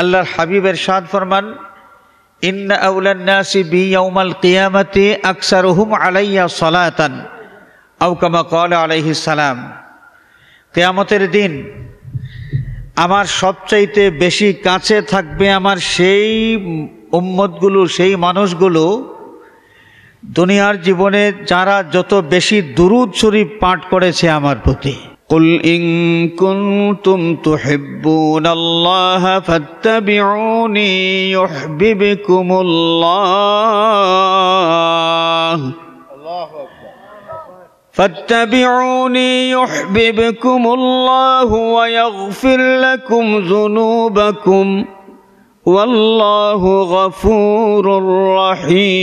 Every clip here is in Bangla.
আল্লাহর হাবিব ইরশাদ ফরমান, ইন্না আউলান নাসি বি ইয়াউমাল কিয়ামাতি আকসারুহুম আলাইয়া সালাতান আও কামা ক্বালা আলাইহিস সালাম। কিয়ামতের দিন আমার সবচাইতে বেশি কাছে থাকবে আমার সেই উম্মতগুলো, সেই মানুষগুলো দুনিয়ার জীবনে যারা যত বেশি দুরূদ শরীফ পাঠ করেছে আমার প্রতি। কুল ইন কুনতুম তুহিব্বুনাল্লাহা ফাত্তাবিউনি ইউহিব্বুকুমুল্লাহ فاتبعوني يحببكم الله ويغفر لكم ذنوبكم والله غفور رحيم।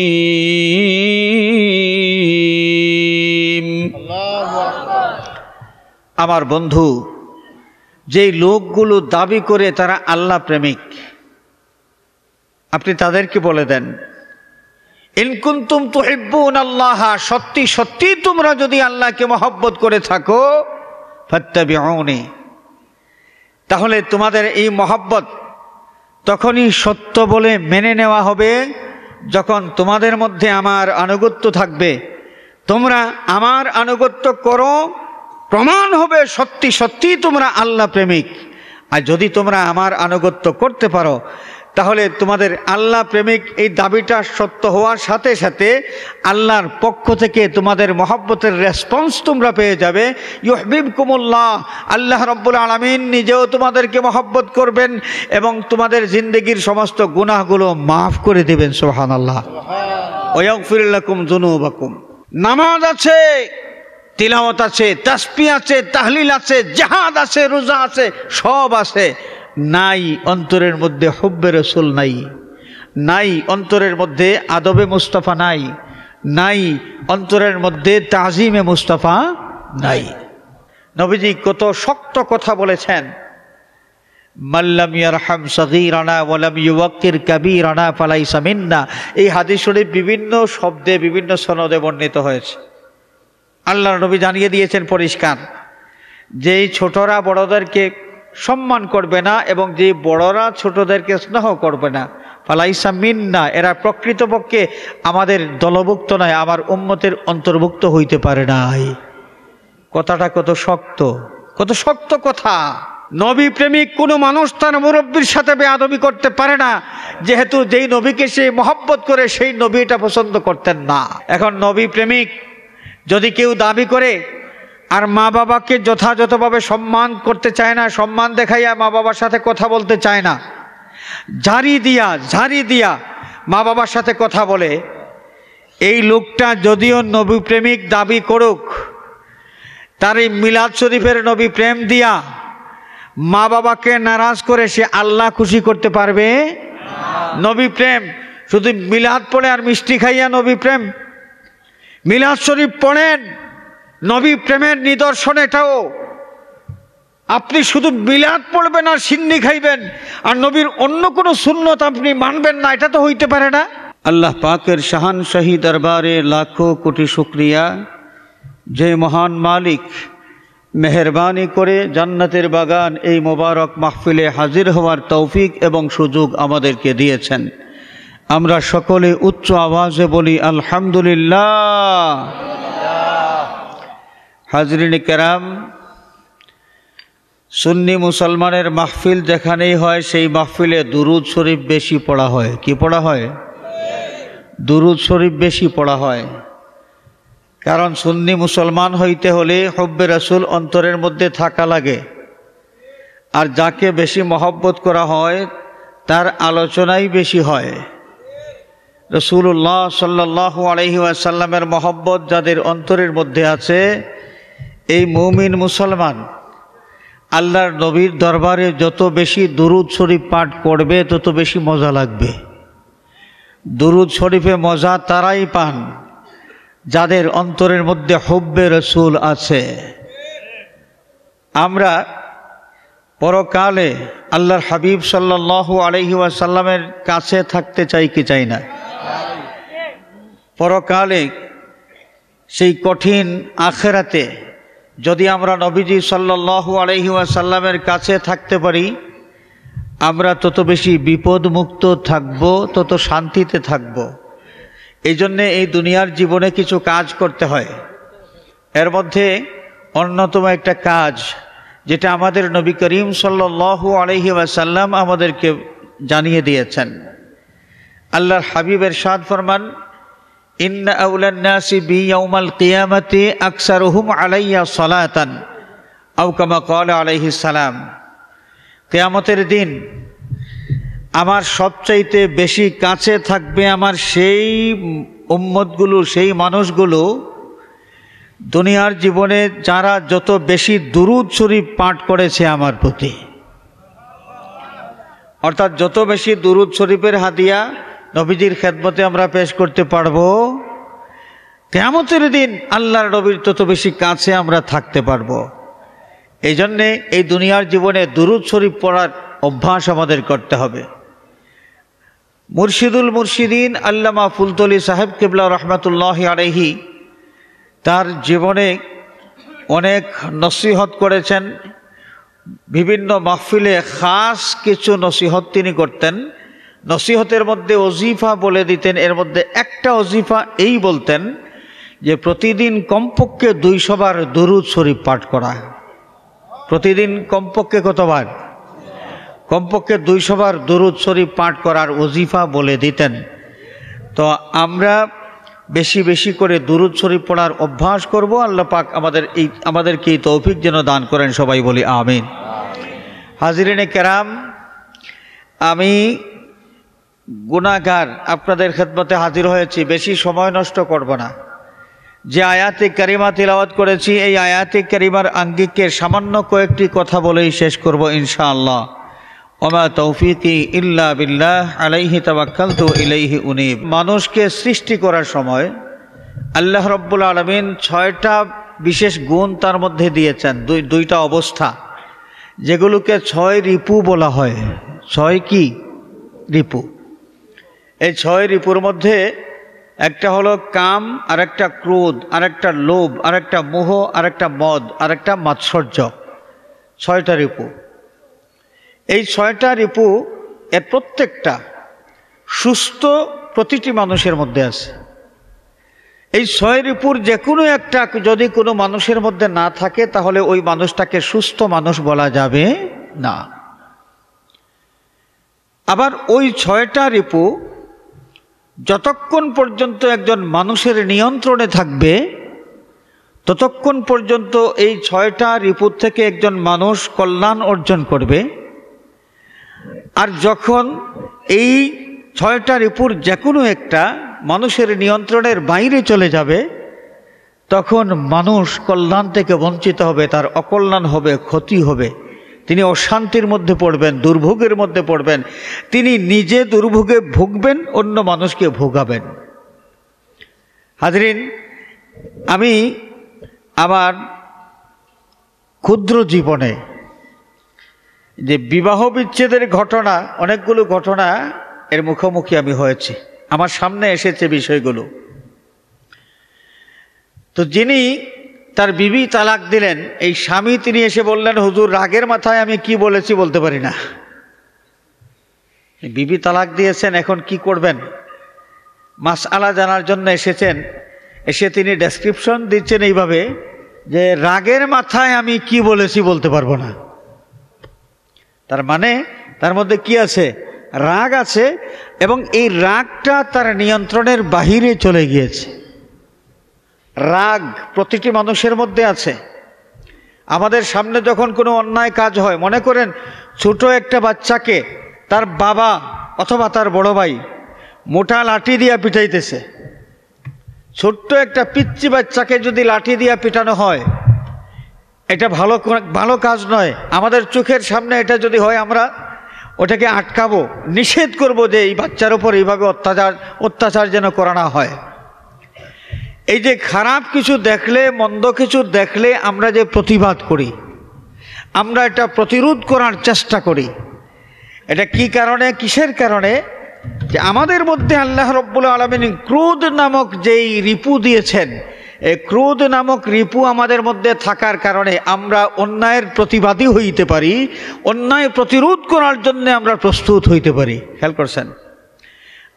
আমার বন্ধু, যেই লোকগুলো দাবি করে তারা আল্লাহ প্রেমিক, আপনি তাদেরকে বলে দেন, ইন কুনতুম তুহিব্বুনাল্লাহ, সত্যি সত্যি তোমরা যদি আল্লাহকে মহব্বত করে থাকো, ফাত্তাবিউনি, তাহলে তোমাদের এই মহব্বত তখনই সত্য বলে মেনে নেওয়া হবে যখন তোমাদের মধ্যে আমার আনুগত্য থাকবে। তোমরা আমার আনুগত্য করো, প্রমাণ হবে সত্যি সত্যি তোমরা আল্লাহ প্রেমিক। আর যদি তোমরা আমার আনুগত্য করতে পারো, তাহলে তোমাদের আল্লাহ প্রেমিক এই দাবিটা সত্য হওয়ার সাথে সাথে আল্লাহর পক্ষ থেকে তোমাদের মহব্বতের রেসপন্স তোমরা পেয়ে যাবে। ইউহিব্বুকুমুল্লাহ, আল্লাহ রাব্বুল আলামিন নিজেও তোমাদেরকে মহব্বত করবেন এবং তোমাদের জিন্দেগির সমস্ত গুনাহগুলো মাফ করে দেবেন। সুবহানাল্লাহ। ওয়া ইয়াগফির লাকুম যুনুবাকুম। নামাজ আছে, তিলাওয়াত আছে, তাসবিহ আছে, তাহলিল আছে, জিহাদ আছে, রোজা আছে, সব আছে, নাই অন্তরের মধ্যে হুব্বে রাসূল নাই, নাই অন্তরের মধ্যে আদবে মুস্তাফা নাই, নাই অন্তরের মধ্যে তাজিমে মুস্তাফা নাই। নবীজি কত শক্ত কথা বলেছেন, মাল্লাম ইয়ারহাম সগীরানা ওয়া লাম ইউওয়াক্কির কাবীরানা ফালাইসা মিন্না। এই হাদিস শরীফ বিভিন্ন শব্দে বিভিন্ন সনদে বর্ণিত হয়েছে। আল্লাহর নবী জানিয়ে দিয়েছেন পরিষ্কার, যেই ছোটরা বড়দেরকে সম্মান করবে না এবং যে বড়রা ছোটদেরকে স্নেহ করবে না, ফালাইসা মিন্না, এরা প্রকৃতপক্ষে আমাদের দলভুক্ত নয়, আমার উম্মতের অন্তর্ভুক্ত হইতে পারে নাই। কথাটা কত শক্ত, কত শক্ত কথা। নবী প্রেমিক কোনো মানুষ তার মুরব্বীর সাথে বেয়াদবি করতে পারে না, যেহেতু যেই নবীকে সে মহব্বত করে সেই নবী এটা পছন্দ করতেন না। এখন নবী প্রেমিক যদি কেউ দাবি করে আর মা বাবাকে যথাযথভাবে সম্মান করতে চায় না, সম্মান দেখাইয়া মা বাবার সাথে কথা বলতে চায় না, ঝাড়ি দিয়া মা বাবার সাথে কথা বলে, এই লোকটা যদিও নবী প্রেমিক দাবি করুক, তার এই মিলাদ শরীফের নবী প্রেম দিয়া মা বাবাকে নারাজ করে সে আল্লাহ খুশি করতে পারবে? নবী প্রেম শুধু মিলাদ পড়ে আর মিষ্টি খাইয়া নবী প্রেম? মিলাদ শরীফ পড়েন, নবী প্রেমের নিদর্শন এটাও। আপনি শুধু মিলাদ পড়বেন আর সিন্নি খাইবেন আর নবীর অন্য কোনো সুন্নত আপনি মানবেন না, এটা তো হইতে পারে না। আল্লাহ পাকের শাহানশাহী দরবারে লাখো কোটি শুকরিয়া, যে মহান মালিক মেহেরবানি করে জান্নাতের বাগান এই মোবারক মাহফিলে হাজির হওয়ার তৌফিক এবং সুযোগ আমাদেরকে দিয়েছেন। আমরা সকলে উচ্চ আওয়াজে বলি আলহামদুলিল্লাহ। হাজরিন কেরাম, সুন্নি মুসলমানের মাহফিল যেখানেই হয় সেই মাহফিলে দুরুদ শরীফ বেশি পড়া হয়। কি পড়া হয়? দুরুদ শরীফ বেশি পড়া হয়। কারণ সুন্নি মুসলমান হইতে হলে হুব্বে রাসূল অন্তরের মধ্যে থাকা লাগে, আর যাকে বেশি মহব্বত করা হয় তার আলোচনাই বেশি হয়। রাসূলুল্লাহ সাল্লাল্লাহু আলাইহি ওয়াসাল্লামের মহব্বত যাদের অন্তরের মধ্যে আছে, এই মুমিন মুসলমান আল্লাহর নবীর দরবারে যত বেশি দুরুদ শরীফ পাঠ করবে তত বেশি মজা লাগবে। দুরুদ শরীফে মজা তারাই পান যাদের অন্তরের মধ্যে হুব্বে রাসূল আছে। আমরা পরকালে আল্লাহর হাবিব সাল্লাল্লাহু আলাইহি ওয়াসাল্লামের কাছে থাকতে চাই কি চাই না? পরকালে সেই কঠিন আখিরাতে যদি আমরা নবীজি সাল্লাল্লাহু আলাইহি ওয়াসাল্লামের কাছে থাকতে পারি, আমরা তত বেশি বিপদমুক্ত থাকব, তত শান্তিতে থাকব। এই জন্যে এই দুনিয়ার জীবনে কিছু কাজ করতে হয়। এর মধ্যে অন্যতম একটা কাজ যেটা আমাদের নবী করিম সাল্লাল্লাহু আলাইহি ওয়াসাল্লাম আমাদেরকে জানিয়ে দিয়েছেন। আল্লাহর হাবিব ইরশাদ ফরমান, ইন্না আউলান নাসি বি ইয়াউমাল কিয়ামাতি আকসারুহুম আলাইয়া সালাতান আও কামা ক্বালা আলাইহিস সালাম। কিয়ামতের দিন আমার সবচাইতে বেশি কাছে থাকবে আমার সেই উম্মতগুলো, সেই মানুষগুলো দুনিয়ার জীবনে যারা যত বেশি দুরূদ শরীফ পাঠ করেছে আমার প্রতি। অর্থাৎ যত বেশি দুরূদ শরীফের হাদিয়া নবীজির খেদমতে আমরা পেশ করতে পারবো, কিয়ামতের দিন আল্লাহর নবীর তত বেশি কাছে আমরা থাকতে পারবো। এই জন্যে এই দুনিয়ার জীবনে দুরূদ শরীফ পড়ার অভ্যাস আমাদের করতে হবে। মুর্শিদুল মুর্শিদিন আল্লামা ফুলতলি সাহেব কিবলা রহমাতুল্লাহি আলাইহি তার জীবনে অনেক নসিহত করেছেন। বিভিন্ন মাহফিলে খাস কিছু নসিহত তিনি করতেন। নসিহতের মধ্যে ওজিফা বলে দিতেন। এর মধ্যে একটা ওজিফা এই বলতেন যে প্রতিদিন কমপক্ষে 200 বার দুরূদ শরীফ পাঠ করা। প্রতিদিন কমপক্ষে কতবার? কমপক্ষে 200 বার দুরূদ শরীফ পাঠ করার ওজিফা বলে দিতেন। আমরা বেশি বেশি করে দুরূদ শরীফ পড়ার অভ্যাস করব। আল্লাহ পাক আমাদেরকে এই তৌফিক যেন দান করেন, সবাই বলি আমিন। হাজিরিনে কেরাম, আমি গুনাহগার আপনাদের খেদমতে হাজির হয়েছি, বেশি সময় নষ্ট করব না। যে আয়াতে কারিমা তিলাওয়াত করেছি এই আয়াতে কারিমার আঙ্গিকে সামান্য কয়েকটি কথা বলেই শেষ করব ইনশাআল্লাহ। ওমা তৌফিকি ইল্লা বিল্লাহ আলাইহি তাওয়াক্কালতু ইলাইহি উনীব। মানুষকে সৃষ্টি করার সময় আল্লাহ রাব্বুল আলামিন 6টা বিশেষ গুণ তার মধ্যে দিয়েছেন, দুইটা অবস্থা যেগুলোকে 6 রিপু বলা হয়। 6 কি? রিপু। এই 6 রিপুর মধ্যে একটা হলো কাম, আর একটা ক্রোধ, আর একটা লোভ, আর একটা মোহ, আর একটা মদ, আর একটা মাৎসর্য। 6টা রিপু। এই 6টা রিপু এর প্রত্যেকটা সুস্থ প্রতিটি মানুষের মধ্যে আছে। এই 6 রিপুর যে কোনো একটা যদি কোনো মানুষের মধ্যে না থাকে তাহলে ওই মানুষটাকে সুস্থ মানুষ বলা যাবে না। আবার ওই 6টা রিপু যতক্ষণ পর্যন্ত একজন মানুষের নিয়ন্ত্রণে থাকবে ততক্ষণ পর্যন্ত এই 6টা রিপুর থেকে একজন মানুষ কল্যাণ অর্জন করবে। আর যখন এই 6টা রিপুর যে কোনো একটা মানুষের নিয়ন্ত্রণের বাইরে চলে যাবে তখন মানুষ কল্যাণ থেকে বঞ্চিত হবে, তার অকল্যাণ হবে, ক্ষতি হবে। তিনি অশান্তির মধ্যে পড়বেন, দুর্ভোগের মধ্যে পড়বেন। তিনি নিজে দুর্ভোগে ভুগবেন, অন্য মানুষকে ভোগাবেন। হাজরিন, আমি আমার ক্ষুদ্র জীবনে যে বিবাহ বিচ্ছেদের ঘটনা, অনেকগুলো ঘটনা এর মুখোমুখি আমি হয়েছি, আমার সামনে এসেছে বিষয়গুলো। তো যিনি তার বিবি তালাক দিলেন, এই স্বামী তিনি এসে বললেন, হুজুর রাগের মাথায় আমি কি বলেছি বলতে পারি না। বিবি তালাক দিয়েছেন, এখন কি করবেন মাসআলা জানার জন্য এসেছেন। এসে তিনি ডেসক্রিপশন দিচ্ছেন এইভাবে যে রাগের মাথায় আমি কি বলেছি বলতে পারবো না। তার মানে তার মধ্যে কি আছে? রাগ আছে, এবং এই রাগটা তার নিয়ন্ত্রণের বাহিরে চলে গিয়েছে। রাগ প্রতিটি মানুষের মধ্যে আছে। আমাদের সামনে যখন কোনো অন্যায় কাজ হয়, মনে করেন ছোট একটা বাচ্চাকে তার বাবা অথবা তার বড় ভাই মোটা লাঠি দিয়া পিটাইতেছে। ছোট্ট একটা পিচ্চি বাচ্চাকে যদি লাঠি দিয়া পিটানো হয়, এটা ভালো কাজ নয়। আমাদের চোখের সামনে এটা যদি হয়, আমরা ওটাকে আটকাবো, নিষেধ করব যে এই বাচ্চার উপর এইভাবে অত্যাচার যেন করা না হয়। এই যে খারাপ কিছু দেখলে, মন্দ কিছু দেখলে আমরা যে প্রতিবাদ করি, আমরা এটা প্রতিরোধ করার চেষ্টা করি, এটা কি কারণে, কিসের কারণে? যে আমাদের মধ্যে আল্লাহ রাব্বুল আলামিন ক্রোধ নামক যেই রিপু দিয়েছেন, এই ক্রোধ নামক রিপু আমাদের মধ্যে থাকার কারণে আমরা অন্যায়ের প্রতিবাদী হইতে পারি, অন্যায় প্রতিরোধ করার জন্য আমরা প্রস্তুত হইতে পারি। খেয়াল করছেন?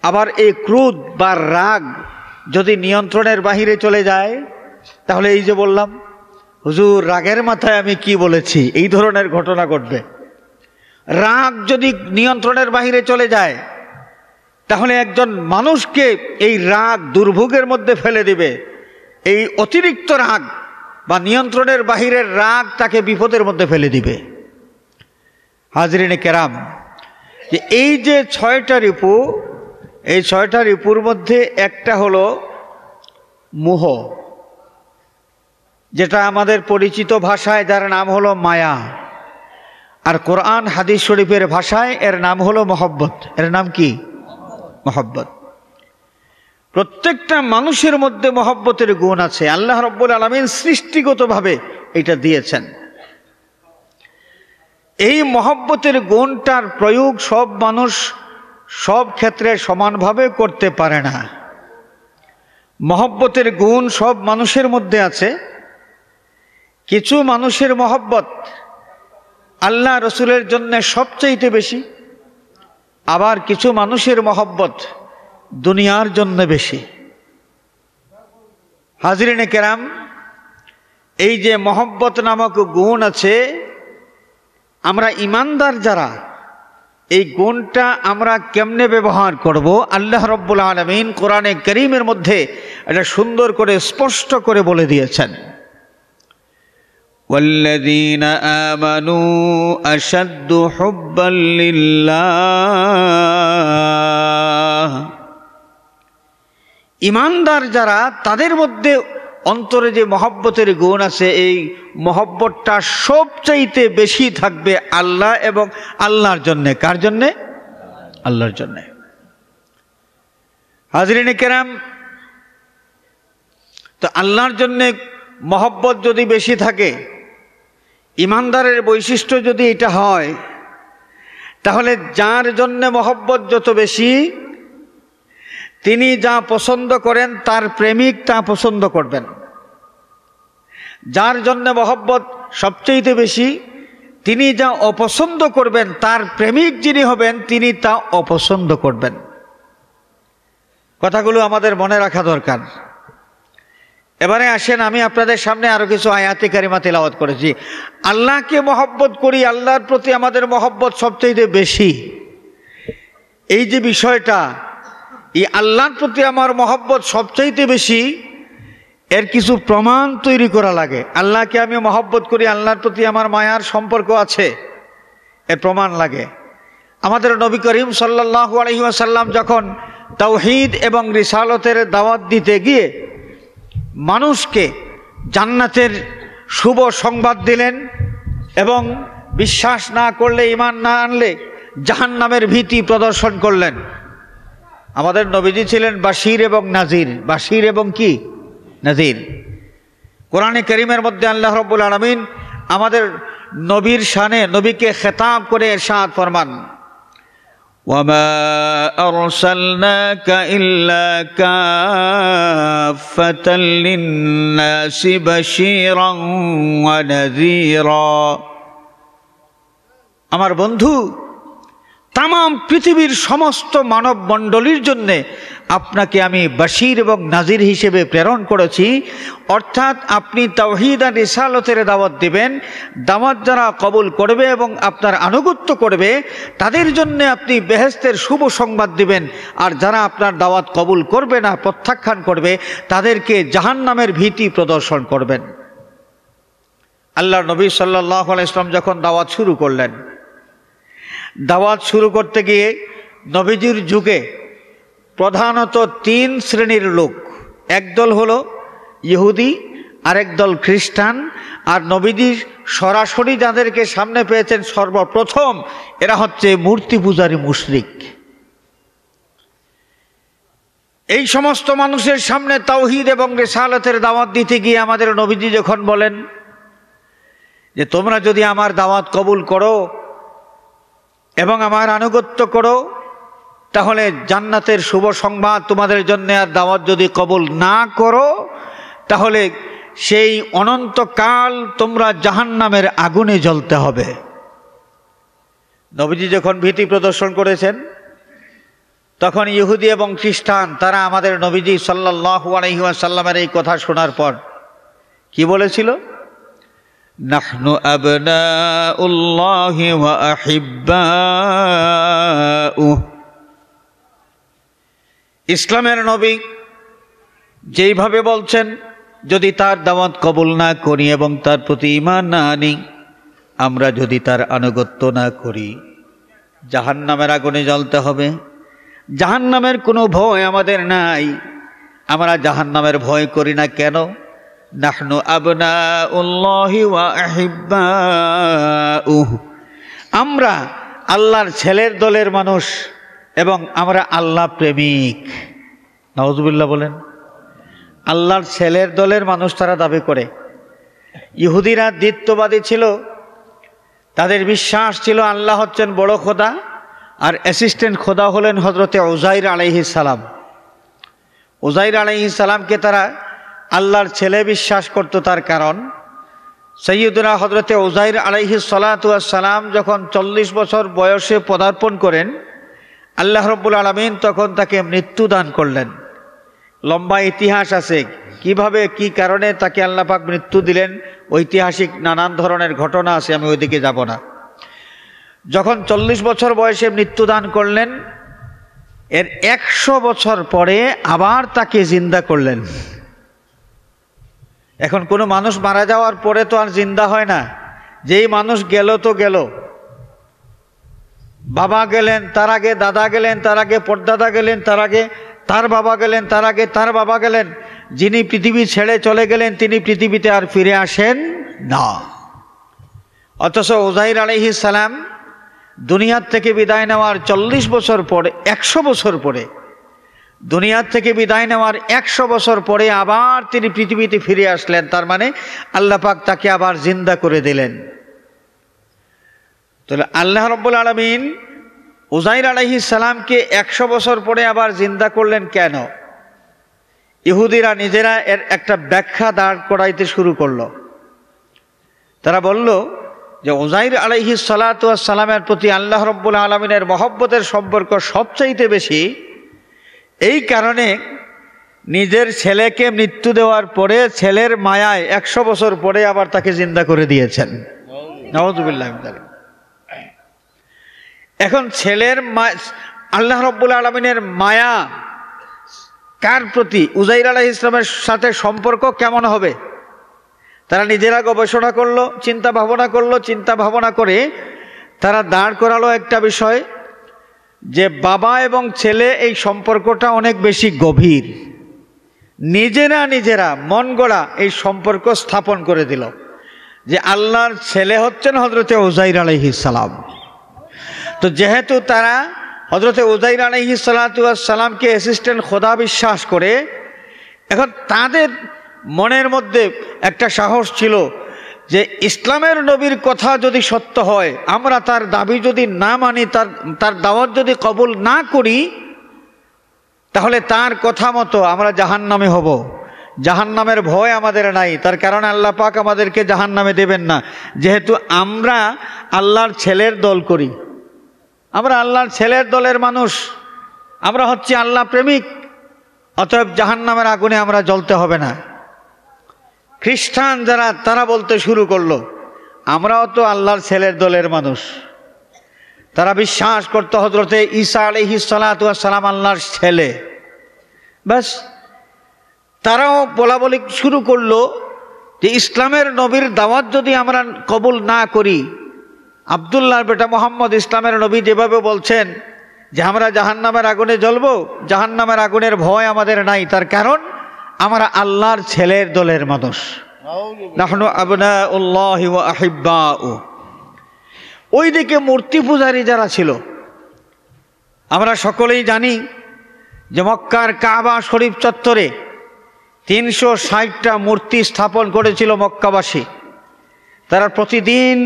আবার এই ক্রোধ বা রাগ যদি নিয়ন্ত্রণের বাহিরে চলে যায়, তাহলে এই যে বললাম হুজুর রাগের মাথায় আমি কি বলেছি, এই ধরনের ঘটনা ঘটবে। রাগ যদি নিয়ন্ত্রণের বাহিরে চলে যায়, তাহলে একজন মানুষকে এই রাগ দুর্ভোগের মধ্যে ফেলে দিবে। এই অতিরিক্ত রাগ বা নিয়ন্ত্রণের বাহিরের রাগ তাকে বিপদের মধ্যে ফেলে দিবে। হাজরিনে কেরাম, যে এই যে 6টা রিপু, এই 6টা রিপুর মধ্যে একটা হলো মোহ, যেটা আমাদের পরিচিত ভাষায় যার নাম হলো মায়া, আর কোরআন হাদিস শরীফের ভাষায় এর নাম হলো মহব্বত। এর নাম কি? মহব্বত। প্রত্যেকটা মানুষের মধ্যে মহব্বতের গুণ আছে, আল্লাহ রাব্বুল আলামিন সৃষ্টিগতভাবে এটা দিয়েছেন। এই মহব্বতের গুণটার প্রয়োগ সব মানুষ সব ক্ষেত্রে সমানভাবে করতে পারে না। মহব্বতের গুণ সব মানুষের মধ্যে আছে। কিছু মানুষের মহব্বত আল্লাহ রসুলের জন্য সবচাইতে বেশি, আবার কিছু মানুষের মহব্বত দুনিয়ার জন্য বেশি। হাজরিনে কেরাম, এই যে মহব্বত নামক গুণ আছে, আমরা ইমানদার যারা, এই গুণটা আমরা কেমনে ব্যবহার করব, আল্লাহ রাব্বুল আলামিন কোরআনে কারীমের মধ্যে এটা সুন্দর করে স্পষ্ট করে বলে দিয়েছেন। ওয়াল্লাযীনা আমানু আশাদ্দু হুব্বান লিল্লাহ, ইমানদার যারা তাদের মধ্যে অন্তরে যে মহব্বতের গুণ আছে, এই মহব্বতটা সবচাইতে বেশি থাকবে আল্লাহ এবং আল্লাহর জন্যে। কার জন্যে? আল্লাহর জন্যে। হাজরিনে কেরাম, তো আল্লাহর জন্যে মহব্বত যদি বেশি থাকে, ইমানদারের বৈশিষ্ট্য যদি এটা হয়, তাহলে যার জন্যে মহব্বত যত বেশি, তিনি যা পছন্দ করেন তার প্রেমিক তা পছন্দ করবেন। যার জন্য মহব্বত সবচেয়ে বেশি, তিনি যা অপছন্দ করবেন তার প্রেমিক যিনি হবেন তিনি তা অপছন্দ করবেন। কথাগুলো আমাদের মনে রাখা দরকার। এবারে আসেন, আমি আপনাদের সামনে আরো কিছু আয়াতে কারিমা তেলাওয়াত করেছি। আল্লাহকে মহব্বত করি, আল্লাহর প্রতি আমাদের মহব্বত সবচেয়ে বেশি, এই যে বিষয়টা, এই আল্লাহর প্রতি আমার মহব্বত সবচাইতে বেশি, এর কিছু প্রমাণ তৈরি করা লাগে। আল্লাহকে আমি মহব্বত করি, আল্লাহর প্রতি আমার মায়ার সম্পর্ক আছে, এর প্রমাণ লাগে। আমাদের নবী করিম সাল্লাল্লাহু আলাইহি ওয়াসাল্লাম যখন তাওহীদ এবং রিসালতের দাওয়াত দিতে গিয়ে মানুষকে জান্নাতের শুভ সংবাদ দিলেন এবং বিশ্বাস না করলে, ঈমান না আনলে জাহান্নামের ভীতি প্রদর্শন করলেন। আমাদের নবীজি ছিলেন বাশির এবং নাজির। বাশির এবং কি? নাজির। কোরআনে কারীমের মধ্যে আল্লাহ রাব্বুল আলামিন আমাদের নবীর শানে, নবীকে খেতাব করে ইরশাদ ফরমান, ওয়ামা আরসালনাকা ইল্লা কাফাতাল লিন্নাসি বাশীরান ওয়া নাযীরা। আমার বন্ধু, তামাম পৃথিবীর সমস্ত মানব মণ্ডলীর জন্য আপনাকে আমি বাশীর এবং নাজির হিসেবে প্রেরণ করেছি। অর্থাৎ আপনি তাওহীদ আর রিসালতের দাওয়াত দিবেন, দাওয়াত যারা কবুল করবে এবং আপনার আনুগত্য করবে তাদের জন্য আপনি বেহেশতের শুভ সংবাদ দিবেন, আর যারা আপনার দাওয়াত কবুল করবে না, প্রত্যাখ্যান করবে, তাদেরকে জাহান্নামের ভীতি প্রদর্শন করবেন। আল্লাহর নবী সাল্লাল্লাহু আলাইহি ওয়াসাল্লাম যখন দাওয়াত শুরু করলেন, দাওয়াত শুরু করতে গিয়ে নবীজির যুগে প্রধানত 3 শ্রেণীর লোক, একদল হলো ইহুদি, আরেক দল খ্রিস্টান, আর নবীজি সরাসরি যাদেরকে সামনে পেয়েছেন সর্বপ্রথম এরা হচ্ছে মূর্তি পূজারী মুশরিক। এই সমস্ত মানুষের সামনে তাওহীদ এবং রিসালাতের দাওয়াত দিতে গিয়ে আমাদের নবীজি যখন বলেন যে তোমরা যদি আমার দাওয়াত কবুল করো এবং আমার আনুগত্য করো, তাহলে জান্নাতের শুভ সংবাদ তোমাদের জন্য, আর দাওয়াত যদি কবুল না করো তাহলে সেই অনন্তকাল তোমরা জাহান্নামের আগুনে জ্বলতে হবে। নবীজি যখন ভীতি প্রদর্শন করেছেন, তখন ইহুদি এবং খ্রিস্টান তারা আমাদের নবীজি সাল্লাল্লাহু আলাইহি ওয়াসাল্লামের এই কথা শোনার পর কি বলেছিল? নাহনু আবনাউল্লাহি ওয়া আহিব্বাউহু। ইসলামের নবী যেইভাবে বলছেন, যদি তার দাওয়াত কবুল না করি এবং তার প্রতি ঈমান না আনি, আমরা যদি তার আনুগত্য না করি, জাহান্নামের আগুনে জ্বলতে হবে। জাহান্নামের কোনো ভয় আমাদের নাই। আমরা জাহান্নামের ভয় করি না কেন? নাহনু আবনাউল্লাহি ওয়া আহিব্বাউহু। আমরা আল্লাহর ছেলের দলের মানুষ এবং আমরা আল্লাহ প্রেমিক। নাউজুবিল্লাহ বলেন। আল্লাহর ছেলের দলের মানুষ তারা দাবি করে। ইহুদিরা দ্বিত্ববাদী ছিল, তাদের বিশ্বাস ছিল আল্লাহ হচ্ছেন বড় খোদা আর অ্যাসিস্ট্যান্ট খোদা হলেন হযরতে উযাইর আলাইহিস সালাম। উযাইর আলাইহিস সালামকে তারা আল্লাহর ছেলে বিশ্বাস করত। তার কারণ সাইয়্যিদুনা হযরতে উযাইর আলাইহিস সালাতু ওয়াস সালাম যখন 40 বছর বয়সে পদার্পণ করেন, আল্লাহ রাব্বুল আলামিন তখন তাকে মৃত্যু দান করলেন। লম্বা ইতিহাস আছে, কিভাবে কি কারণে তাকে আল্লাহ পাক মৃত্যু দিলেন, ঐতিহাসিক নানান ধরনের ঘটনা আছে, আমি ওইদিকে যাব না। যখন 40 বছর বয়সে মৃত্যু দান করলেন, এর 100 বছর পরে আবার তাকে জিন্দা করলেন। এখন কোনো মানুষ মারা যাওয়ার পরে তো আর জিন্দা হয় না। যেই মানুষ গেল তো গেল, বাবা গেলেন, তার আগে দাদা গেলেন, তার আগে পরদাদা গেলেন, তার আগে তার বাবা গেলেন, তার আগে তার বাবা গেলেন। যিনি পৃথিবী ছেড়ে চলে গেলেন তিনি পৃথিবীতে আর ফিরে আসেন না। অথচ উযাইর আলাইহিস সালাম দুনিয়ার থেকে বিদায় নেওয়ার 40 বছর পরে, 100 বছর পরে, দুনিয়ার থেকে বিদায় নেওয়ার 100 বছর পরে আবার তিনি পৃথিবীতে ফিরে আসলেন। তার মানে আল্লাহ পাক তাকে আবার জিন্দা করে দিলেন। তাহলে আল্লাহ রাব্বুল আলামিন উযাইর আলাইহিস সালামকে 100 বছর পরে আবার জিন্দা করলেন কেন? ইহুদিরা নিজেরা এর একটা ব্যাখ্যা দাঁড় করাইতে শুরু করলো। তারা বলল যে উযাইর আলাইহিস সালাতু ওয়াস সালামের প্রতি আল্লাহ রাব্বুল আলামিনের মহব্বতের সম্পর্ক সবচাইতে বেশি। এই কারণে নিজের ছেলেকে মৃত্যু দেওয়ার পরে ছেলের মায়ায় 100 বছর পরে আবার তাকে জিন্দা করে দিয়েছেন। নাউযুবিল্লাহ মিন যালিক। এখন ছেলের আল্লাহ রাব্বুল আলামিনের মায়া কার প্রতি? উযাইর আলাইহিস সালামের সাথে সম্পর্ক কেমন হবে? তারা নিজেরা গবেষণা করলো, চিন্তা ভাবনা করে তারা দাঁড় করালো একটা বিষয়, যে বাবা এবং ছেলে এই সম্পর্কটা অনেক বেশি গভীর। নিজেরা মন গড়া এই সম্পর্ক স্থাপন করে দিল যে আল্লাহর ছেলে হচ্ছেন হযরতে উযাইর আলাইহিস সালাম। তো যেহেতু তারা হযরতে উযাইর আলাইহিস সালাতু ওয়াস সালামকে অ্যাসিস্ট্যান্ট খোদা বিশ্বাস করে, এখন তাদের মনের মধ্যে একটা সাহস ছিল যে ইসলামের নবীর কথা যদি সত্য হয়, আমরা তার দাবি যদি না মানি, তার দাওয়াত যদি কবুল না করি, তাহলে তার কথা মতো আমরা জাহান্নামে হব। জাহান্নামের ভয় আমাদের নাই, তার কারণ আল্লাহ পাক আমাদেরকে জাহান্নামে দেবেন না। যেহেতু আমরা আল্লাহর ছেলের দল করি, আমরা আল্লাহর ছেলের দলের মানুষ, আমরা হচ্ছে আল্লাহ প্রেমিক, অতএব জাহান্নামের আগুনে আমরা জ্বলতে হবে না। খ্রিস্টান যারা, তারা বলতে শুরু করলো আমরাও তো আল্লাহর ছেলের দলের মানুষ। তারা বিশ্বাস করতো হযরতে ঈসা আলাইহিস সালাতু ওয়াস সালাম আল্লাহর ছেলে। ব্যাস, তারাও বলাবলি শুরু করলো যে ইসলামের নবীর দাওয়াত যদি আমরা কবুল না করি, আব্দুল্লাহর বেটা মোহাম্মদ ইসলামের নবী যেভাবে বলছেন যে আমরা জাহান্নামের আগুনে জ্বলবো, জাহান্নামের আগুনের ভয় আমাদের নাই, তার কারণ আমরা আল্লাহর ছেলের দলের মানুষ। নাহনু আবনাউল্লাহি ওয়া আহিব্বাউ। ওইদিকে মূর্তি পূজারী যারা ছিল, আমরা সকলেই জানি যে মক্কার কাবা শরীফ চত্বরে 360টা মূর্তি স্থাপন করেছিল মক্কাবাসী। তারা প্রতিদিন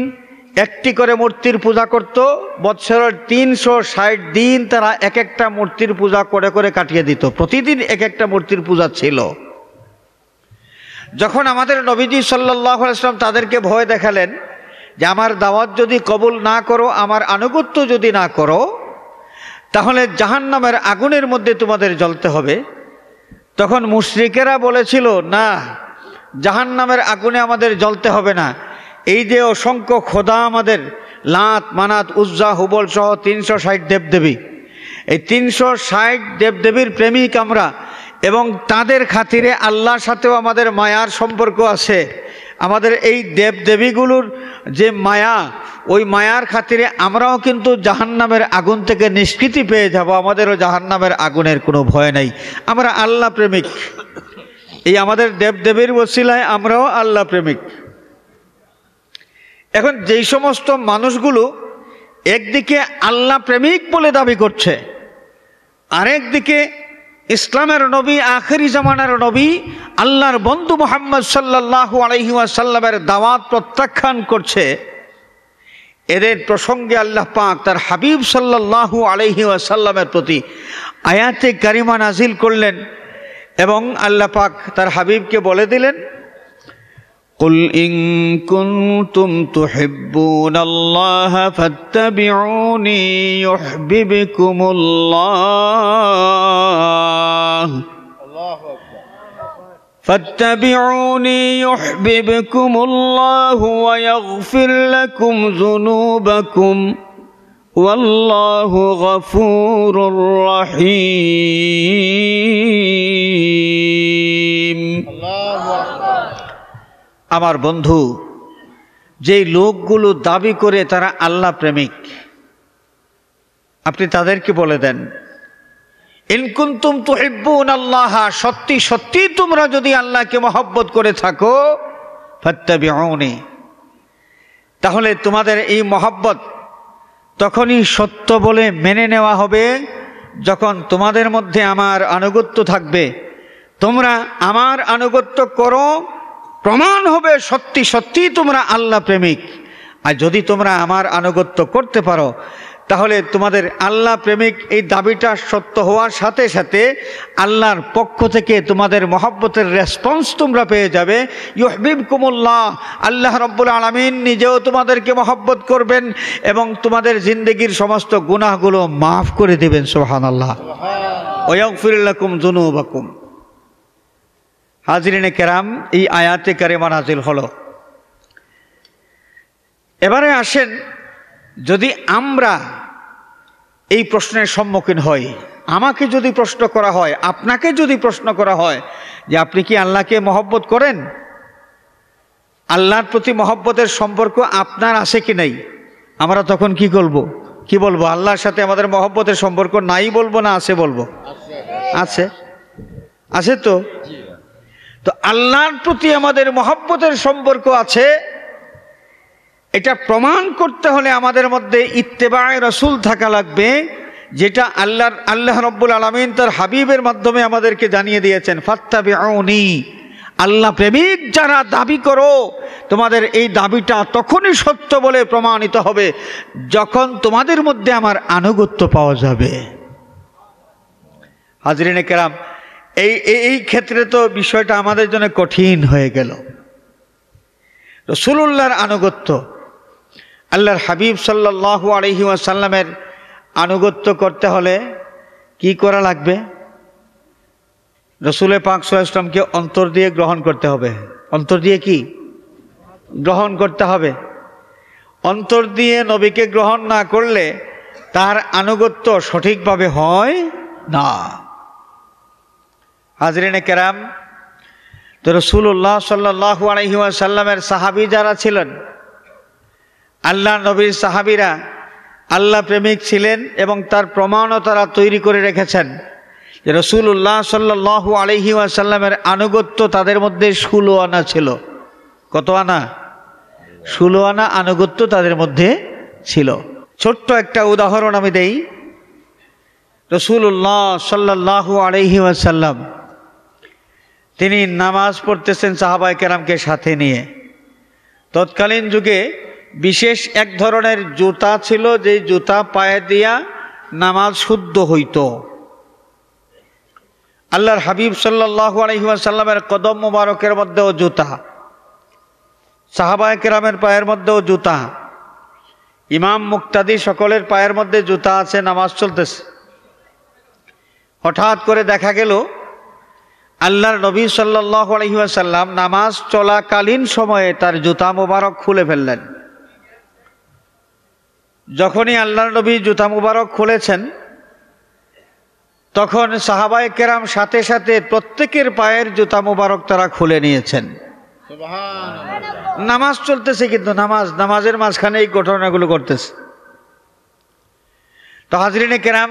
একটি করে মূর্তির পূজা করত। বৎসরের 360 দিন তারা এক একটা মূর্তির পূজা করে কাটিয়ে দিত। প্রতিদিন এক একটা মূর্তির পূজা ছিল। যখন আমাদের নবীজি সাল্লাল্লাহু আলাইহি ওয়াসাল্লাম তাদেরকে ভয় দেখালেন যে আমার দাওয়াত যদি কবুল না করো, আমার আনুগত্য যদি না করো, তাহলে জাহান্নামের আগুনের মধ্যে তোমাদের জ্বলতে হবে, তখন মুশরিকেরা বলেছিল, না, জাহান্নামের আগুনে আমাদের জ্বলতে হবে না। এই যে অসংখ্য খোদা আমাদের, লাত, মানাত, উজ্জা, হুবল সহ 360 দেবদেবী, এই 360 দেবদেবীর প্রেমিক আমরা, এবং তাদের খাতিরে আল্লাহর সাথেও আমাদের মায়ার সম্পর্ক আছে। আমাদের এই দেবদেবীগুলোর যে মায়া, ওই মায়ার খাতিরে আমরাও কিন্তু জাহান্নামের আগুন থেকে নিষ্কৃতি পেয়ে যাব, আমাদেরও জাহান্নামের আগুনের কোনো ভয় নেই। আমরা আল্লাহ প্রেমিক, এই আমাদের দেবদেবীর ওসিলায় আমরাও আল্লাহ প্রেমিক। এখন যেই সমস্ত মানুষগুলো একদিকে আল্লাহ প্রেমিক বলে দাবি করছে, আরেকদিকে ইসলামের নবী, আখেরি জামানার নবী, আল্লাহর বন্ধু মুহাম্মদ সাল্লাল্লাহু আলাইহি ওয়াসাল্লামের দাওয়াত প্রত্যাখ্যান করছে, এদের প্রসঙ্গে আল্লাহ পাক তার হাবিব সাল্লাল্লাহু আলাইহি ওয়াসাল্লামের প্রতি আয়াতে কারিমা নাজিল করলেন এবং আল্লাহ পাক তার হাবিবকে বলে দিলেন, কুল ইন কুনতুম তুহিব্বুনাল্লাহ ফাত্তাবিউনি ইউহিব্বুকুমুল্লাহ فاتبعوني يحببكم الله ويغفر لكم ذنوبكم والله غفور رحيم। আমার বন্ধু, যেই লোকগুলো দাবি করে তারা আল্লাহ প্রেমিক, আপনি তাদেরকে বলে দেন, ইন কুনতুম তুহিব্বুনাল্লাহ, সত্যি সত্যি তোমরা যদি আল্লাহকে মহব্বত করে থাকো, ফাত্তাবিউনি, তাহলে তোমাদের এই মহব্বত তখনই সত্য বলে মেনে নেওয়া হবে যখন তোমাদের মধ্যে আমার আনুগত্য থাকবে। তোমরা আমার আনুগত্য করো, প্রমাণ হবে সত্যি সত্যি তোমরা আল্লাহ প্রেমিক। আর যদি তোমরা আমার আনুগত্য করতে পারো, তাহলে তোমাদের আল্লাহ প্রেমিক এই দাবিটা সত্য হওয়ার সাথে সাথে আল্লাহর পক্ষ থেকে তোমাদের মহব্বতের রেসপন্স তোমরা পেয়ে যাবে। ইউহিব্বুকুমুল্লাহ, আল্লাহ রাব্বুল আলামিন নিজেও তোমাদেরকে মহব্বত করবেন এবং তোমাদের জিন্দেগির সমস্ত গুনাহগুলো মাফ করে দেবেন। সুবহানাল্লাহ। ওয়া ইয়াগফির লাকুম যুনুবাকুম। হাজরিনে কেরাম, এই আয়াতে কারিমা নাজিল হলো। এবারে আসেন, যদি আমরা এই প্রশ্নের সম্মুখীন হই, আমাকে যদি প্রশ্ন করা হয়, আপনাকে যদি প্রশ্ন করা হয় যে আপনি কি আল্লাহকে মহব্বত করেন, আল্লাহর প্রতি মহব্বতের সম্পর্ক আপনার আছে কি নাই, আমরা তখন কি বলবো? আল্লাহর সাথে আমাদের মহব্বতের সম্পর্ক নাই বলবো না আছে বলবো? আছে, আছে তো। তো আল্লাহর প্রতি আমাদের মহব্বতের সম্পর্ক আছে, এটা প্রমাণ করতে হলে আমাদের মধ্যে ইত্তেবায়ে রাসূল থাকা লাগবে, যেটা আল্লাহ রাব্বুল আলামিন তার হাবিবের মাধ্যমে আমাদেরকে জানিয়ে দিয়েছেন। ফাত্তাবিউনি, আল্লাহ প্রেমিক যারা দাবি করো, তোমাদের এই দাবিটা তখনই সত্য বলে প্রমাণিত হবে যখন তোমাদের মধ্যে আমার আনুগত্য পাওয়া যাবে। হাজরিনে কেরাম, এই ক্ষেত্রে তো বিষয়টা আমাদের জন্য কঠিন হয়ে গেল। রাসূলুল্লাহর আনুগত্য, আল্লাহর হাবিব সাল্লাল্লাহু আলাইহি ওয়াসাল্লামের আনুগত্য করতে হলে কি করা লাগবে? রাসূল পাক সাল্লাল্লাহু আলাইহি ওয়াসাল্লামকে অন্তর দিয়ে গ্রহণ করতে হবে। অন্তর দিয়ে কি গ্রহণ করতে হবে? অন্তর দিয়ে নবীকে গ্রহণ না করলে তার আনুগত্য সঠিকভাবে হয় না। হাজরিনে কেরাম, তো রাসূলুল্লাহ সাল্লাল্লাহু আলাইহি ওয়াসাল্লামের সাহাবী যারা ছিলেন, আল্লাহ নবীর সাহাবীরা আল্লাহ প্রেমিক ছিলেন এবং তার প্রমাণও তারা তৈরি করে রেখেছেন যে রাসূলুল্লাহ সাল্লাল্লাহু আলাইহি ওয়াসাল্লামের আনুগত্য তাদের মধ্যে 16 আনা ছিল। কত আনা? 16 আনা আনুগত্য তাদের মধ্যে ছিল। ছোট্ট একটা উদাহরণ আমি দেই। রাসূলুল্লাহ সাল্লাল্লাহু আলাইহি ওয়াসাল্লাম তিনি নামাজ পড়তেছেন সাহাবায়ে কেরামকে সাথে নিয়ে। তৎকালীন যুগে বিশেষ এক ধরনের জুতা ছিল, যে জুতা পায়ে দিয়া নামাজ শুদ্ধ হইত। আল্লাহর হাবিব সাল্লাল্লাহু আলাইহি ওয়াসাল্লামের কদম মুবারকের মধ্যেও জুতা, সাহাবায়ে কেরামের পায়ের মধ্যেও জুতা, ইমাম মুক্তাদি সকলের পায়ের মধ্যে জুতা আছে, নামাজ চলতেছে। হঠাৎ করে দেখা গেল আল্লাহর নবী সাল্লাল্লাহু আলাইহি ওয়াসাল্লাম নামাজ চলাকালীন সময়ে তার জুতা মুবারক খুলে ফেললেন। যখনই আল্লাহর নবী জুতা মুবারক খুলেছেন তখন সাহাবায়ে কেরাম সাথে সাথে প্রত্যেকের পায়ের জুতা মুবারক তারা খুলে নিয়েছেন। নামাজ চলতেছে, কিন্তু নামাজের মাঝখানে এই ঘটনাগুলো করতেছে। তো হাজরিনে কেরাম,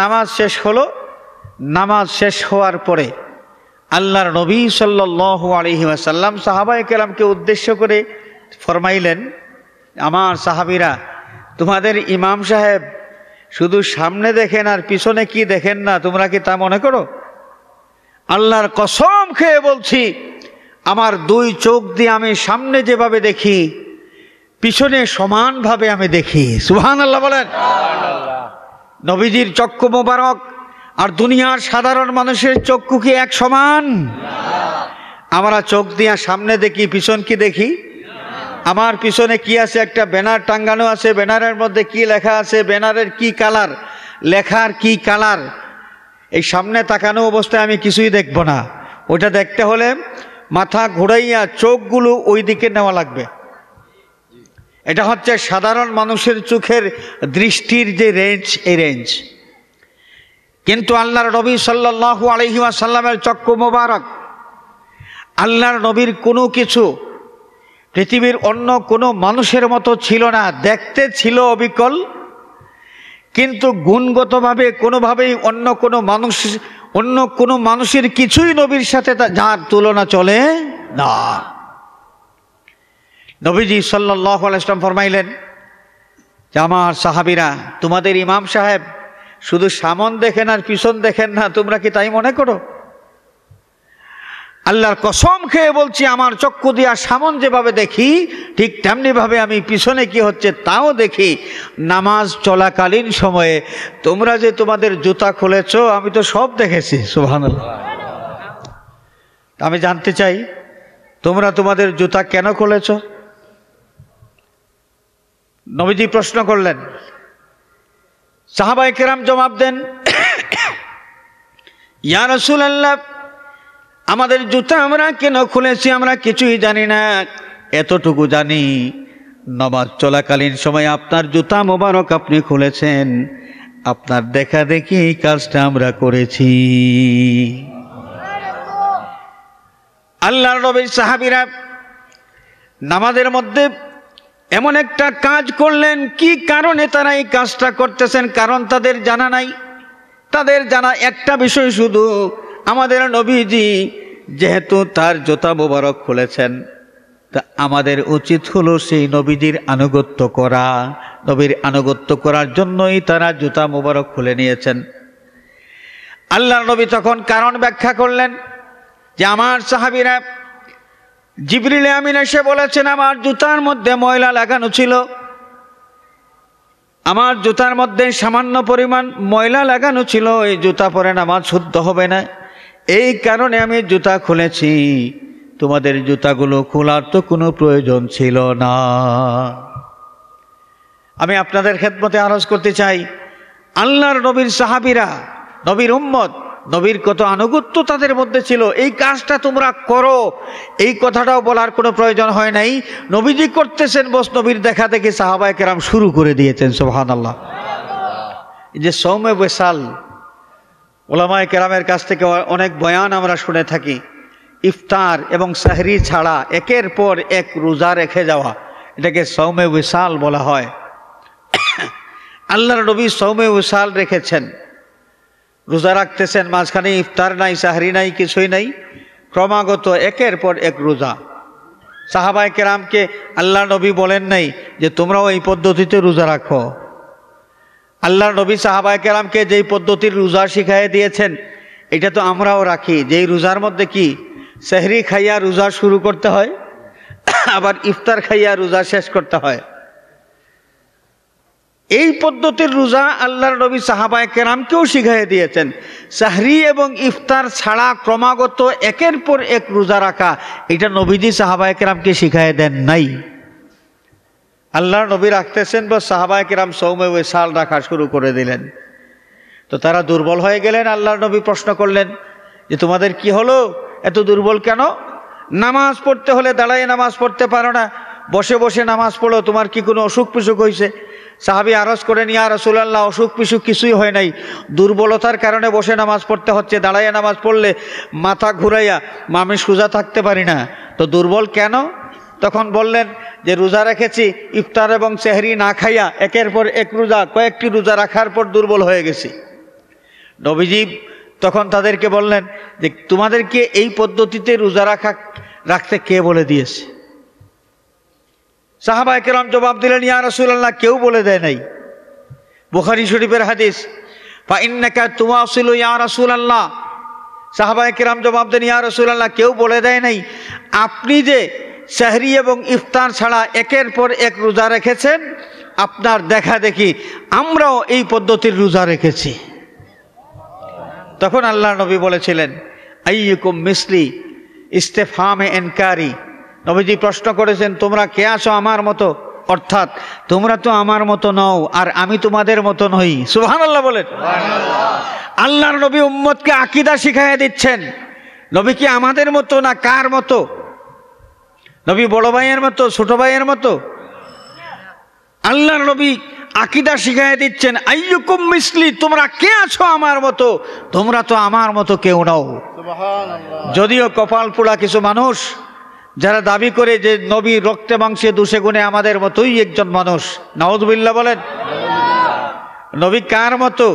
নামাজ শেষ হলো। নামাজ শেষ হওয়ার পরে আল্লাহর নবী সাল্লাল্লাহু আলাইহি ওয়াসাল্লাম সাহাবায়ে কেরামকে উদ্দেশ্য করে ফরমাইলেন, আমার সাহাবীরা, তোমাদের ইমাম সাহেব শুধু সামনে দেখেন আর পিছনে কি দেখেন না, তোমরা কি তা মনে করো? আল্লাহর কসম খেয়ে বলছি, আমার দুই চোখ দিয়ে আমি সামনে যেভাবে দেখি পিছনে সমানভাবে আমি দেখি। সুবহানাল্লাহ বলেন। নবীজির চক্ষু মোবারক আর দুনিয়ার সাধারণ মানুষের চক্ষু কি এক সমান? আমরা চোখ দিয়ে সামনে দেখি, পিছন কি দেখি? আমার পিছনে কি আছে? একটা ব্যানার টাঙ্গানো আছে, ব্যানারের মধ্যে কি লেখা আছে, ব্যানারের কি কালার, লেখার কি কালার, এই সামনে তাকানো অবস্থায় আমি কিছুই দেখব না। ওটা দেখতে হলে মাথা ঘুরাইয়া চোখগুলো ওই দিকে নেওয়া লাগবে। এটা হচ্ছে সাধারণ মানুষের চোখের দৃষ্টির যে রেঞ্জ, এই রেঞ্জ। কিন্তু আল্লাহর নবী সাল্লাল্লাহু আলাইহি ওয়াসাল্লামের চক্ষু মোবারক, আল্লাহর নবীর কোনো কিছু পৃথিবীর অন্য কোনো মানুষের মতো ছিল না। দেখতে ছিল অবিকল, কিন্তু গুণগতভাবে কোনোভাবেই অন্য কোনো মানুষের কিছুই নবীর সাথে যার তুলনা চলে না। নবীজি সাল্লাল্লাহু আলাইহি ওয়াসাল্লাম ফরমাইলেন যে, আমার সাহাবীরা, তোমাদের ইমাম সাহেব শুধু সামন দেখেন আর পিছন দেখেন না, তোমরা কি তাই মনে করো? আল্লাহর কসম খেয়ে বলছি, আমার চক্ষু দিয়া সামন যেভাবে দেখি ঠিক তেমনিভাবে আমি পিছনে কি হচ্ছে তাও দেখি। নামাজ চলাকালীন সময়ে তোমরা যে তোমাদের জুতা খুলেছ, আমি তো সব দেখেছি। সুবহানাল্লাহ। আমি জানতে চাই, তোমরা তোমাদের জুতা কেন খুলেছ? নবীজি প্রশ্ন করলেন। সাহাবায়ে কেরাম জবাব দেন, ইয়া রাসূলুল্লাহ, আমাদের জুতা আমরা কেন খুলেছি আমরা কিছুই জানি না। এতটুকু জানি, নামাজ চলাকালীন সময় আপনার জুতা মোবারক আপনি খুলেছেন, আপনার দেখা দেখি এই কাজটা আমরা করেছি। আল্লাহর নবীর সাহাবীরা নামাজের মধ্যে এমন একটা কাজ করলেন, কি কারণে তারা এই কাজটা করতেছেন কারণ তাদের জানা নাই। তাদের জানা একটা বিষয় শুধু, আমাদের নবীজি যেহেতু তার জুতা মোবারক খুলেছেন, তা আমাদের উচিত হলো সেই নবীজির আনুগত্য করা। নবীর আনুগত্য করার জন্যই তারা জুতা মোবারক খুলে নিয়েছেন। আল্লাহর নবী তখন কারণ ব্যাখ্যা করলেন যে, আমার সাহাবীরা, জিবরিল আমিন এসে বলেছেন আমার জুতার মধ্যে ময়লা লাগানো ছিল, আমার জুতার মধ্যে সামান্য পরিমাণ ময়লা লাগানো ছিল, এই জুতা পরে নামাজ শুদ্ধ হবে না, এই কারণে আমি জুতা খুলেছি। তোমাদের জুতাগুলো খোলার তো কোনো প্রয়োজন ছিল না। আমি আপনাদের খেদমতে আরজ করতে চাই, আল্লাহর নবীর সাহাবীরা, নবীর উম্মত, নবীর কত আনুগত্য তাদের মধ্যে ছিল। এই কাজটা তোমরা করো, এই কথাটাও বলার কোনো প্রয়োজন হয় নাই। নবীজি করতেছেন, বস নবীর দেখা দেখে সাহাবায়ে কেরাম শুরু করে দিয়েছেন। সুবহানাল্লাহ। এই যে সৌমে ওয়াসাল, উলামায়ে কেরামের কাছ থেকে অনেক বয়ান আমরা শুনে থাকি। ইফতার এবং সাহরি ছাড়া একের পর এক রোজা রেখে যাওয়া, এটাকে সৌমে ওয়াসাল বলা হয়। আল্লাহর নবী সৌমে ওয়াসাল রেখেছেন, রোজা রাখতেছেন, মাঝখানে ইফতার নাই, সাহরি নাই, কিছুই নাই, ক্রমাগত একের পর এক রোজা। সাহাবায়ে কেরামকে আল্লাহর নবী বলেন নাই যে তোমরাও এই পদ্ধতিতে রোজা রাখো। আল্লাহর নবী সাহাবায়ে কেরামকে যেই পদ্ধতির রোজা শিখাই দিয়েছেন, এটা তো আমরাও রাখি। যেই রোজার মধ্যে কি সেহরি খাইয়া রোজা শুরু করতে হয়, আবার ইফতার খাইয়া রোজা শেষ করতে হয়। এই পদ্ধতির রোজা আল্লাহর নবী সাহাবায়ে কেরামকেও শিখিয়ে দিয়েছেন। সাহরি এবং ইফতার ছাড়া ক্রমাগত একের পর এক রোজা রাখা, এটা নবীজি সাহাবায়ে কেরামকে শিখিয়ে দেন নাই। আল্লাহর নবী রাখতেছেন বা সাহাবায়ে কেরাম সৌমে ওয়াসাল রাখা শুরু করে দিলেন। তো তারা দুর্বল হয়ে গেলেন। আল্লাহর নবী প্রশ্ন করলেন যে তোমাদের কি হলো, এত দুর্বল কেন? নামাজ পড়তে হলে দাঁড়ায় নামাজ পড়তে পারো না, বসে বসে নামাজ পড়ো, তোমার কি কোনো অসুখ বিসুখ হয়েছে? সাহাবী আরজ করেন, ইয়া রাসূলুল্লাহ, অসুখ বিসুখ কিছুই হয় নাই, দুর্বলতার কারণে বসে নামাজ পড়তে হচ্ছে, দাঁড়াইয়া নামাজ পড়লে মাথা ঘুরাইয়া আমি সোজা থাকতে পারি না। তো দুর্বল কেন? তখন বললেন যে রোজা রেখেছি, ইফতার এবং সেহরি না খাইয়া একের পর এক রোজা, কয়েকটি রোজা রাখার পর দুর্বল হয়ে গেছি। নবীজি তখন তাদেরকে বললেন যে তোমাদেরকে এই পদ্ধতিতে রোজা রাখতে কে বলে দিয়েছে? সাহাবায়ে কেরাম জবাব দিলেন, ইয়া রাসূলুল্লাহ, কেউ বলে দেয় নাই। বুখারী শরীফের হাদিস, ফা ইন্নাকা তুওয়াসিলু ইয়া রাসূলুল্লাহ। সাহাবায়ে কেরাম জবাব দেন, ইয়া রাসূলুল্লাহ, কেউ বলে দেয় নাই। আপনি যে সেহরি এবং ইফতার ছাড়া একের পর এক রোজা রেখেছেন, আপনার দেখা দেখি আমরাও এই পদ্ধতির রোজা রেখেছি। তখন আল্লাহ নবী বলেছিলেন, আইয়ুকুম মিসলি, ইস্তেফহামে ইনকারি। নবীজি প্রশ্ন করেছেন, তোমরা কে আছো আমার মতো? অর্থাৎ তোমরা তো আমার মতো নও, আর আমি তোমাদের মতো নই। সুবহানাল্লাহ বলেন। আল্লাহর নবী উম্মতকে আকীদা শিখাইয়া দিচ্ছেন। নবী কি আমাদের মতো না কার মতো? নবী বড় ভাইয়ের মতো, ছোট ভাইয়ের মতো? আল্লাহর নবী আকীদা শিখাইয়া দিচ্ছেন, আইয়ুকুম মিসলি, তোমরা কে আছো আমার মতো? তোমরা তো আমার মতো কেউ নও। যদিও কপাল পোড়া কিছু মানুষ যারা দাবি করে যে নবী রক্তে মাংসে দুষে গুণে আমাদের মতোই একজন মানুষ, নাউযুবিল্লাহ বলেন। নবী কার মতো?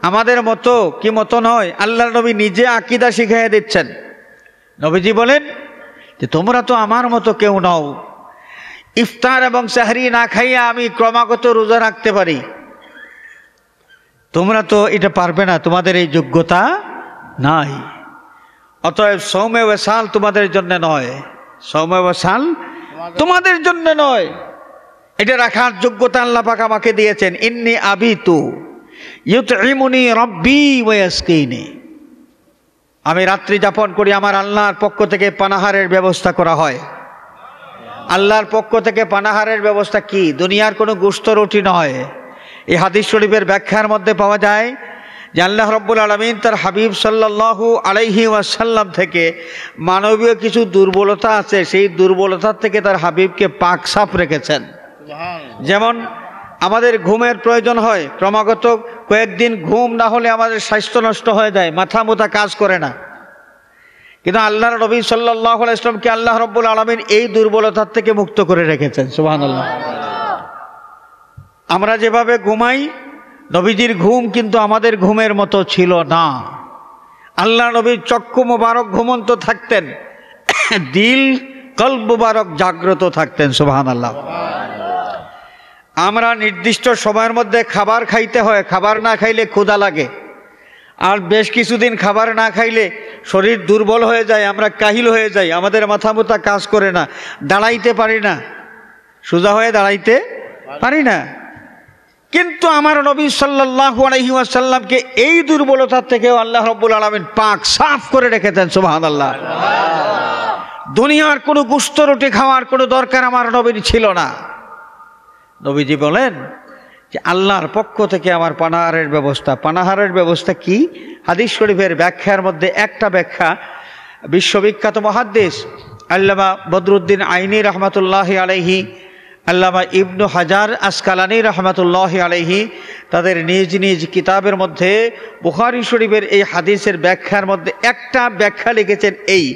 আমাদের মতো কি মতো নয়। আল্লাহর নবী নিজে আকীদা শিখাইয়া দিচ্ছেন। নবীজি বলেন যে তোমরা তো আমার মতো কেউ নও। ইফতার এবং সেহরি না খাইয়া আমি ক্রমাগত রোজা রাখতে পারি, তোমরা তো এটা পারবে না, তোমাদের এই যোগ্যতা নাই। অতএব সৌমে ওয়াসাল তোমাদের জন্য নয়, সৌমে ওয়াসাল তোমাদের জন্য নয়। এটা রাখার যোগ্যতা আল্লাহ পাক আমাকে দিয়েছেন। ইন্নী আবিতু ইউতঈমুনি রাব্বি ওয়া ইয়াসকিনি, আমি রাত্রি যাপন করি, আমার আল্লাহর পক্ষ থেকে পানাহারের ব্যবস্থা করা হয়। আল্লাহর পক্ষ থেকে পানাহারের ব্যবস্থা কি? দুনিয়ার কোনো গোশত রুটি নয়। এই হাদিস শরীফের ব্যাখ্যার মধ্যে পাওয়া যায় যে আল্লাহ রাব্বুল আলামিন তার হাবিব সাল্লাল্লাহু আলাইহি ওয়াসাল্লাম থেকে মানবীয় কিছু দুর্বলতা আছে, সেই দুর্বলতার থেকে তার হাবিবকে পাক সাফ রেখেছেন। যেমন আমাদের ঘুমের প্রয়োজন হয়, ক্রমাগত কয়েকদিন ঘুম না হলে আমাদের স্বাস্থ্য নষ্ট হয়ে যায়, মাথা মুথা কাজ করে না। কিন্তু আল্লাহর নবী সাল্লাল্লাহু আলাইহি ওয়াসাল্লামকে আল্লাহ রাব্বুল আলামিন এই দুর্বলতার থেকে মুক্ত করে রেখেছেন। সুবহানাল্লাহ। আমরা যেভাবে ঘুমাই, নবীজির ঘুম কিন্তু আমাদের ঘুমের মতো ছিল না। আল্লাহ নবীর চক্ষু মোবারক ঘুমন্ত থাকতেন, দিল কলব মোবারক জাগ্রত থাকতেন। সুবহানাল্লাহ। আমরা নির্দিষ্ট সময়ের মধ্যে খাবার খাইতে হয়, খাবার না খাইলে ক্ষুধা লাগে, আর বেশ কিছুদিন খাবার না খাইলে শরীর দুর্বল হয়ে যায়, আমরা কাহিল হয়ে যাই, আমাদের মাথা মুথা কাজ করে না, দাঁড়াইতে পারি না, সোজা হয়ে দাঁড়াইতে পারি না। কিন্তু আমার নবী সাল্লাল্লাহু আলাইহি ওয়াসাল্লামকে এই দুর্বলতা থেকেও আল্লাহ রাব্বুল আলামিন পাক সাফ করে রেখেছেন। সুবহানাল্লাহ। দুনিয়ার কোনো গোশত রুটি খাওয়ার কোনো দরকার আমার নবীর ছিল না। নবীজি বলেন যে আল্লাহর পক্ষ থেকে আমার পানাহারের ব্যবস্থা। পানাহারের ব্যবস্থা কি? হাদিস শরীফের ব্যাখ্যার মধ্যে একটা ব্যাখ্যা বিশ্ববিখ্যাত মুহাদ্দিস আল্লামা বদরুদ্দিন আইনি রহমাতুল্লাহি আলাইহি, আল্লামা ইবনু হাজার আসকালানি রহমাতুল্লাহি আলাইহি তাদের নিজ নিজ কিতাবের মধ্যে বুখারী শরীফের এই হাদিসের ব্যাখ্যার মধ্যে একটা ব্যাখ্যা লিখেছেন এই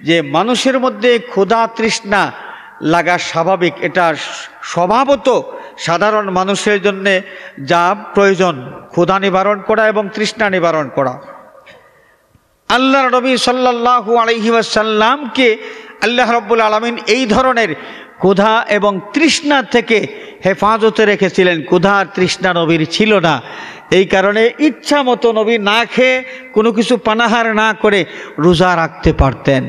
যে মানুষের মধ্যে ক্ষুধা তৃষ্ণা লাগা স্বাভাবিক, এটা স্বভাবত সাধারণ মানুষের জন্য যা প্রয়োজন, ক্ষুধা নিবারণ করা এবং তৃষ্ণা নিবারণ করা। আল্লাহর নবী সাল্লাল্লাহু আলাইহি ওয়াসাল্লামকে আল্লাহ রাব্বুল আলামিন এই ধরনের ক্ষুধা এবং তৃষ্ণা থেকে হেফাজতে রেখেছিলেন। ক্ষুধা আর তৃষ্ণা নবীর ছিল না, এই কারণে ইচ্ছা মতো নবী না খেয়ে কোনো কিছু পানাহার না করে রোজা রাখতে পারতেন।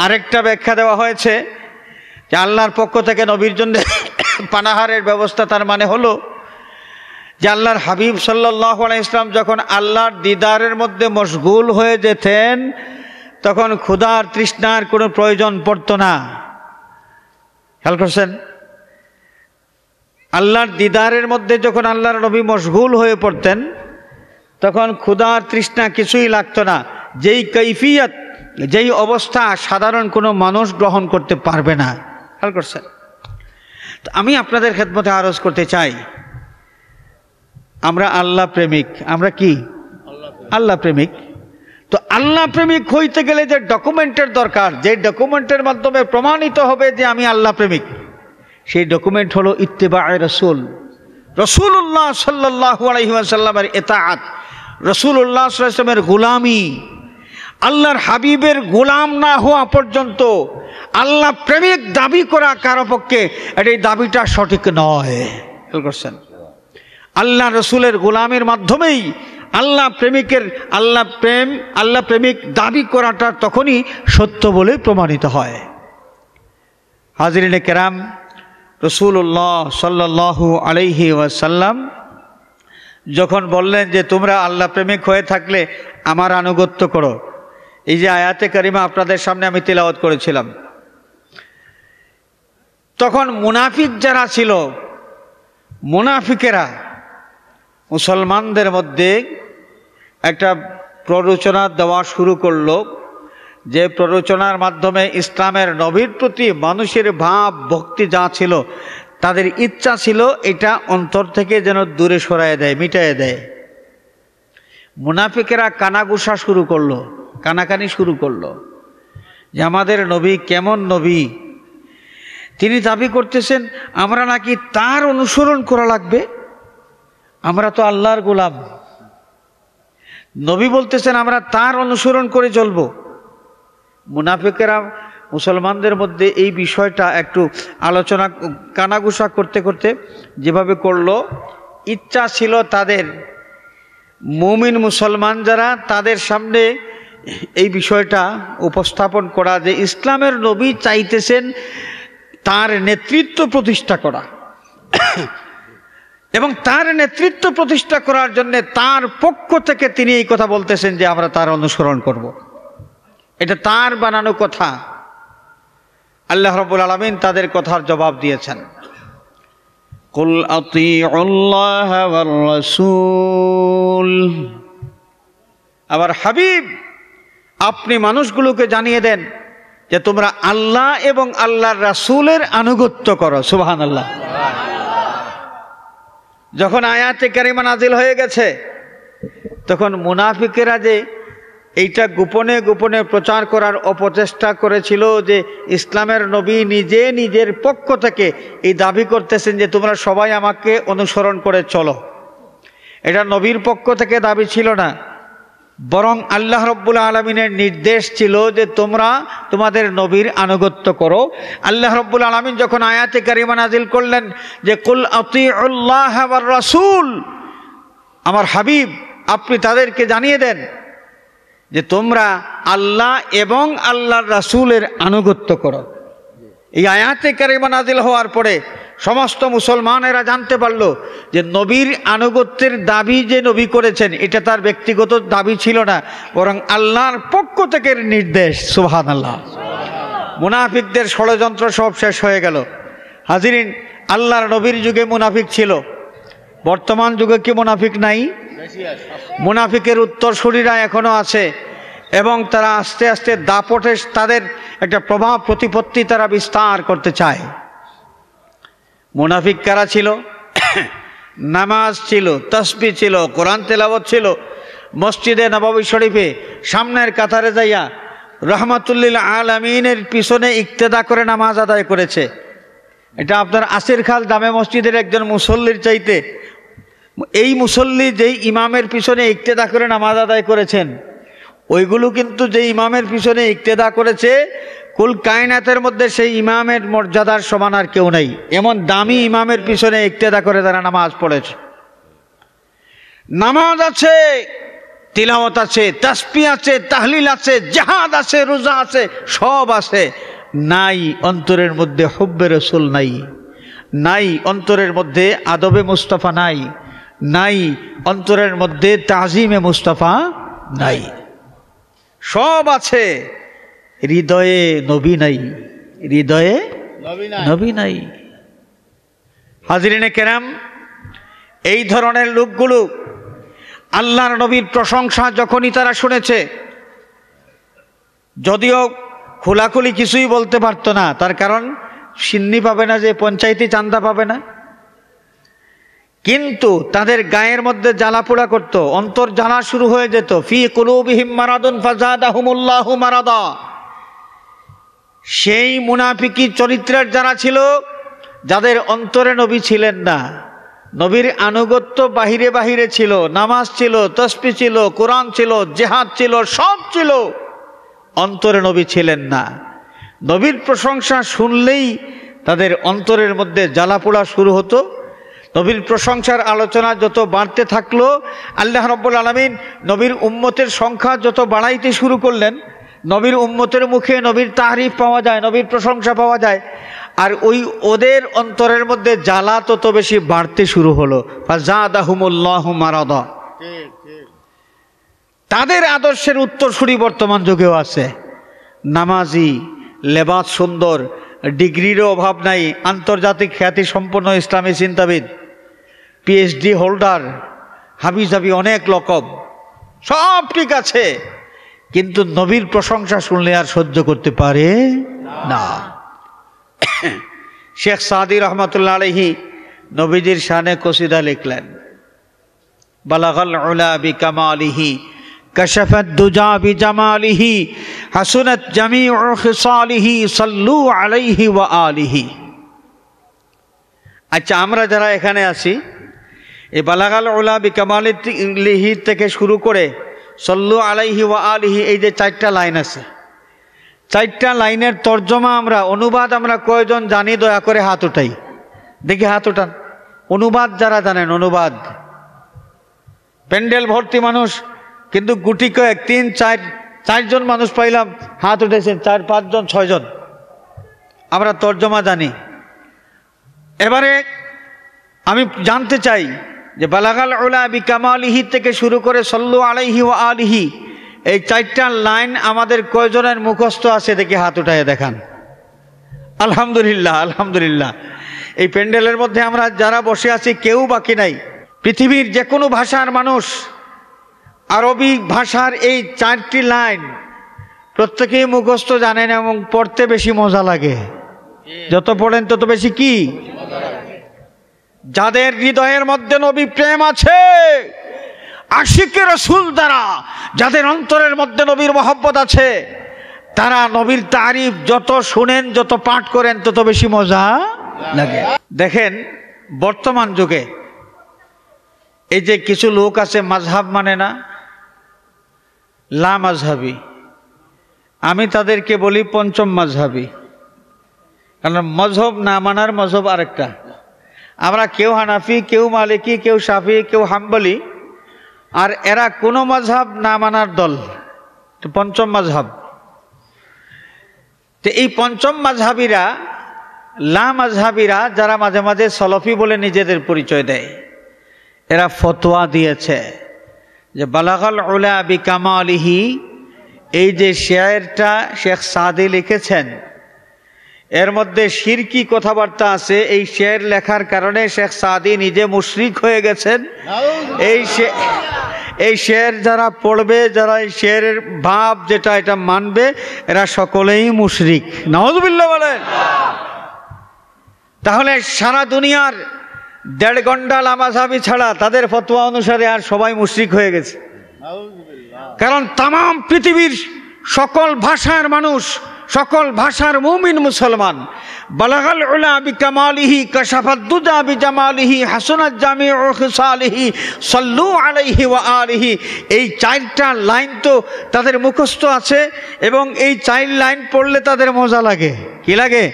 আরেকটা ব্যাখ্যা দেওয়া হয়েছে যে আল্লাহর পক্ষ থেকে নবীর জন্য পানাহারের ব্যবস্থা, তার মানে হলো যে আল্লাহর হাবিব সাল্লাল্লাহু আলাইহি ইসলাম যখন আল্লাহর দিদারের মধ্যে মশগুল হয়ে যেতেন তখন ক্ষুধার তৃষ্ণার কোনো প্রয়োজন পড়তো না। খেয়াল করছেন? আল্লাহর দিদারের মধ্যে যখন আল্লাহর নবী মশগুল হয়ে পড়তেন তখন ক্ষুধার তৃষ্ণা কিছুই লাগতো না। যেই কৈফিয়ত, যেই অবস্থা সাধারণ কোনো মানুষ গ্রহণ করতে পারবে না। খেয়াল করছেন? তো আমি আপনাদের খেদমতে আরজ করতে চাই, আমরা আল্লাহ প্রেমিক। আমরা কি? আল্লাহ প্রেমিক। তো আল্লাহ প্রেমিক হইতে গেলে যে ডকুমেন্টের দরকার, যে ডকুমেন্টের মাধ্যমে প্রমাণিত হবে যে আমি আল্লাহ প্রেমিক, সেই ডকুমেন্ট হলো ইত্তেবায়ে রাসূল, রাসূলুল্লাহ সাল্লাল্লাহু আলাইহি ওয়াসাল্লামের ইতাআত, রাসূলুল্লাহ সাল্লাল্লাহু আলাইহি ওয়াসাল্লামের গোলামি। আল্লাহর হাবিবের গোলাম না হওয়া পর্যন্ত আল্লাহ প্রেমিক দাবি করা কারো পক্ষে এই দাবিটা সঠিক নয়। খেয়াল করছেন? আল্লাহ রসুলের গোলামের মাধ্যমেই আল্লাহ প্রেমিক দাবি করাটা তখনই সত্য বলে প্রমাণিত হয়। হাজিরিনে কেরাম, রাসূলুল্লাহ সাল্লাল্লাহু আলাইহি ওয়াসাল্লাম যখন বললেন যে তোমরা আল্লাহ প্রেমিক হয়ে থাকলে আমার আনুগত্য করো, এই যে আয়াতে কারিমা আপনাদের সামনে আমি তিলাওয়াত করেছিলাম, তখন মুনাফিক যারা ছিল, মুনাফিকেরা মুসলমানদের মধ্যে একটা প্ররোচনা দেওয়া শুরু করলো, যে প্ররোচনার মাধ্যমে ইসলামের নবীর প্রতি মানুষের ভাব ভক্তি যা ছিল, তাদের ইচ্ছা ছিল এটা অন্তর থেকে যেন দূরে সরায় দেয়, মিটাইয়ে দেয়। মুনাফিকেরা কানাঘুষা শুরু করলো, কানাকানি শুরু করলো যে আমাদের নবী কেমন নবী, তিনি দাবি করতেছেন আমরা নাকি তার অনুসরণ করা লাগবে, আমরা তো আল্লাহর গোলাম। নবী বলতেছেন আমরা তার অনুসরণ করে চলব। মুনাফিকেরা মুসলমানদের মধ্যে এই বিষয়টা একটু আলোচনা কানাঘুষা করতে করতে যেভাবে করলো, ইচ্ছা ছিল তাদের মুমিন মুসলমান যারা, তাদের সামনে এই বিষয়টা উপস্থাপন করা যে ইসলামের নবী চাইতেছেন তার নেতৃত্ব প্রতিষ্ঠা করা, এবং তার নেতৃত্ব প্রতিষ্ঠা করার জন্য তার পক্ষ থেকে তিনি এই কথা বলতেছেন যে আমরা তার অনুসরণ করব। এটা তার বানানো কথা। আল্লাহ রাব্বুল আলামিন তাদের কথার জবাব দিয়েছেন, কুল আতিউল্লাহ ওয়ার রাসূল। আবার হাবিব আপনি মানুষগুলোকে জানিয়ে দেন যে তোমরা আল্লাহ এবং আল্লাহর রাসূলের আনুগত্য করো। সুবহানাল্লাহ। যখন আয়াতে কারিমা নাজিল হয়ে গেছে তখন মুনাফিকেরা যে এইটা গোপনে গোপনে প্রচার করার অপচেষ্টা করেছিল যে ইসলামের নবী নিজে নিজের পক্ষ থেকে এই দাবি করতেছেন যে তোমরা সবাই আমাকে অনুসরণ করে চলো, এটা নবীর পক্ষ থেকে দাবি ছিল না, বরং আল্লাহ রাব্বুল আলামিনের নির্দেশ ছিল যে তোমরা তোমাদের নবীর আনুগত্য করো। আল্লাহ রাব্বুল আলামিন যখন আয়াতে কারিমা নাজিল করলেন যে কুল আতিউল্লাহ ওয়ার রাসূল, আমার হাবিব আপনি তাদেরকে জানিয়ে দেন যে তোমরা আল্লাহ এবং আল্লাহর রাসূলের আনুগত্য করো। এই আয়াতে কারিমা নাজিল হওয়ার পরে সমস্ত মুসলমানেরা জানতে পারল যে নবীর আনুগত্যের দাবি যে নবী করেছেন এটা তার ব্যক্তিগত দাবি ছিল না, বরং আল্লাহর পক্ষ থেকে নির্দেশ। সুবহানাল্লাহ। মুনাফিকদের ষড়যন্ত্র সব শেষ হয়ে গেল। হাজিরিন, আল্লাহর নবীর যুগে মুনাফিক ছিল, বর্তমান যুগে কি মুনাফিক নাই? মুনাফিকের উত্তরসূরিরা এখনো আছে এবং তারা আস্তে আস্তে দাপটে তাদের একটা প্রভাব প্রতিপত্তি তারা বিস্তার করতে চায়। মুনাফিক কারা ছিল? নামাজ ছিল, তাসবিহ ছিল, কোরআন তেলাওয়াত ছিল, মসজিদে নববী শরীফে সামনের কাতারে যাইয়া রহমাতুল্লিল আলামিনের পিছনে ইক্তেদা করে নামাজ আদায় করেছে। এটা আপনার আসির খাল জামে মসজিদের একজন মুসল্লির চাইতে এই মুসল্লি যেই ইমামের পিছনে ইক্তেদা করে নামাজ আদায় করেছেন, ওইগুলো কিন্তু যে ইমামের পিছনে ইক্তেদা করেছে কুল কায়নাতের মধ্যে সেই ইমামের মর্যাদার সমান আর কেউ নাই। এমন দামি ইমামের পিছনে ইক্তেদা করে তারা নামাজ পড়েছে। নামাজ আছে, তিলাওয়াত আছে, তাসবিহ আছে, তাহলিল আছে, জিহাদ আছে, রোজা আছে, সব আছে, নাই অন্তরের মধ্যে হুব্বে রাসূল নাই, নাই অন্তরের মধ্যে আদবে মুস্তাফা নাই, নাই অন্তরের মধ্যে তাজিমে মুস্তাফা নাই। সব আছে, হৃদয়ে নবী নাই, হৃদয়ে নবী নাই। হাজিরিনে কেরাম, এই ধরনের লোকগুলো আল্লাহর নবীর প্রশংসা যখনই তারা শুনেছে, যদিও খোলাখুলি কিছুই বলতে পারতো না, তার কারণ সিন্নি পাবে না, যে পঞ্চায়েতি চান্দা পাবে না, কিন্তু তাদের গায়ের মধ্যে জ্বালা পোড়া করতো, অন্তর জ্বালা শুরু হয়ে যেত। ফি কুলুবিহিম মারাদুন ফাযাদাহুমুল্লাহু মারাদা। সেই মুনাফিকি চরিত্রের যারা ছিল, যাদের অন্তরে নবী ছিলেন না, নবীর আনুগত্য বাহিরে বাহিরে ছিল, নামাজ ছিল, তাসবিহ ছিল, কোরআন ছিল, জিহাদ ছিল, সব ছিল, অন্তরে নবী ছিলেন না। নবীর প্রশংসা শুনলেই তাদের অন্তরের মধ্যে জ্বালা পোড়া শুরু হতো। নবীর প্রশংসার আলোচনা যত বাড়তে থাকলো, আল্লাহ রাব্বুল আলামিন নবীর উম্মতের সংখ্যা যত বাড়াইতে শুরু করলেন, নবীর উম্মতের মুখে নবীর তারিফ পাওয়া যায়, নবীর প্রশংসা পাওয়া যায়, আর ওই ওদের অন্তরের মধ্যে জ্বালা তত বেশি বাড়তে শুরু হলো। ফাযাদাহুমুল্লাহু মারাদা। তাদের আদর্শের উত্তরসূরি বর্তমান যুগেও আছে। নামাজি, লেবাস সুন্দর, ডিগ্রিরও অভাব নাই, আন্তর্জাতিক খ্যাতি সম্পন্ন ইসলামী চিন্তাবিদ, পিএইচডি হোল্ডার, হাবিজাবি অনেক লকব, সব ঠিক আছে, কিন্তু নবীর প্রশংসা শুনলে আর সহ্য করতে পারে না। শেখ সাদি রহমতুল্লাহ আলাইহি নবীজির শানে কসিদা লিখলেন, বালাগাল উলা বিকামালিহি কাশাফাত দুজা বিজামালিহি হাসুনাত জামিউ খিসালিহি সাল্লু আলাইহি ওয়া আলিহি। আচ্ছা, আমরা যারা এখানে আছি, এই বালাগাল উলা বিকামালিহি থেকে শুরু করে সাল্লু আলাইহি ওয়া আলিহি, এই যে 4টা লাইন আছে, 4টা লাইনের তর্জমা আমরা, অনুবাদ আমরা কয়জন জানি? দয়া করে হাত উঠাই, দেখি হাত উঠান। অনুবাদ যারা জানেন, অনুবাদ। প্যান্ডেল ভর্তি মানুষ, কিন্তু গুটি কয়েক 3-4জন মানুষ পাইলাম হাত উঠেছেন, 4-5জন 6জন। আমরা তর্জমা জানি। এবারে আমি জানতে চাই যে বালাগাল উলা বিকামালিহি থেকে শুরু করে সাল্লু আলাইহি ওয়া আলিহি, এই 4টা লাইন আমাদের কয়জনের মুখস্থ আছে? দেখি হাত উঠায় দেখান। আলহামদুলিল্লাহ, আলহামদুলিল্লাহ। এই প্যান্ডেলের মধ্যে আমরা যারা বসে আছি কেউ বাকি নাই। পৃথিবীর যে কোনো ভাষার মানুষ আরবি ভাষার এই 4টি লাইন প্রত্যেকেই মুখস্থ জানেন এবং পড়তে বেশি মজা লাগে। যত পড়েন তত বেশি কি? যাদের হৃদয়ের মধ্যে নবী প্রেম আছে, আশিকে রাসূল দ্বারা যাদের অন্তরের মধ্যে নবীর মহব্বত আছে, তারা নবীর তারিফ যত শুনেন, যত পাঠ করেন, তত বেশি মজা লাগে। দেখেন, বর্তমান যুগে এই যে কিছু লোক আছে মাযহাব মানে না, লা মাযহাবী, আমি তাদেরকে বলি পঞ্চম মাযহাবী। কারণ মযহব না মানার মযহব আরেকটা। আমরা কেউ হানাফি, কেউ মালিকি, কেউ শাফি, কেউ হাম্বলি, আর এরা কোনো মাযহাব না মানার দল, পঞ্চম মাযহাব। তো এই পঞ্চম মাযহাবীরা, লা মাযহাবীরা, যারা মাঝে মাঝে সলফি বলে নিজেদের পরিচয় দেয়, এরা ফতোয়া দিয়েছে যে বালাগাল উলা বিকামালিহি, এই যে শেয়ারটা শেখ সাদি লিখেছেন, এর মধ্যে শিরকি কথাবার্তা আছে। এই শের লেখার কারণে শেখ সাদি নিজে মুশরিক হয়ে গেছেন। এই শের যারা পড়বে, যারা এই শেরের ভাব যেটা এটা মানবে, এরা সকলেই মুশরিক। নাউযুবিল্লাহ বলেন। তাহলে সারা দুনিয়ার 1.5 ঘন্টা লামাযহাবী ছাড়া তাদের ফতোয়া অনুসারে আর সবাই মুশরিক হয়ে গেছে। কারণ তাম পৃথিবীর সকল ভাষার মানুষ, সকল ভাষার মুমিন মুসলমান, বালাগাল উলা বিকামালিহি কাশাফাত দুজা বিজামালিহি হাসুনাত জামিউ খিসালিহি সাল্লু আলাইহি ওয়া আলিহি, এই 4টা লাইন তো তাদের মুখস্থ আছে, এবং এই 4 লাইন পড়লে তাদের মজা লাগে। কি লাগে?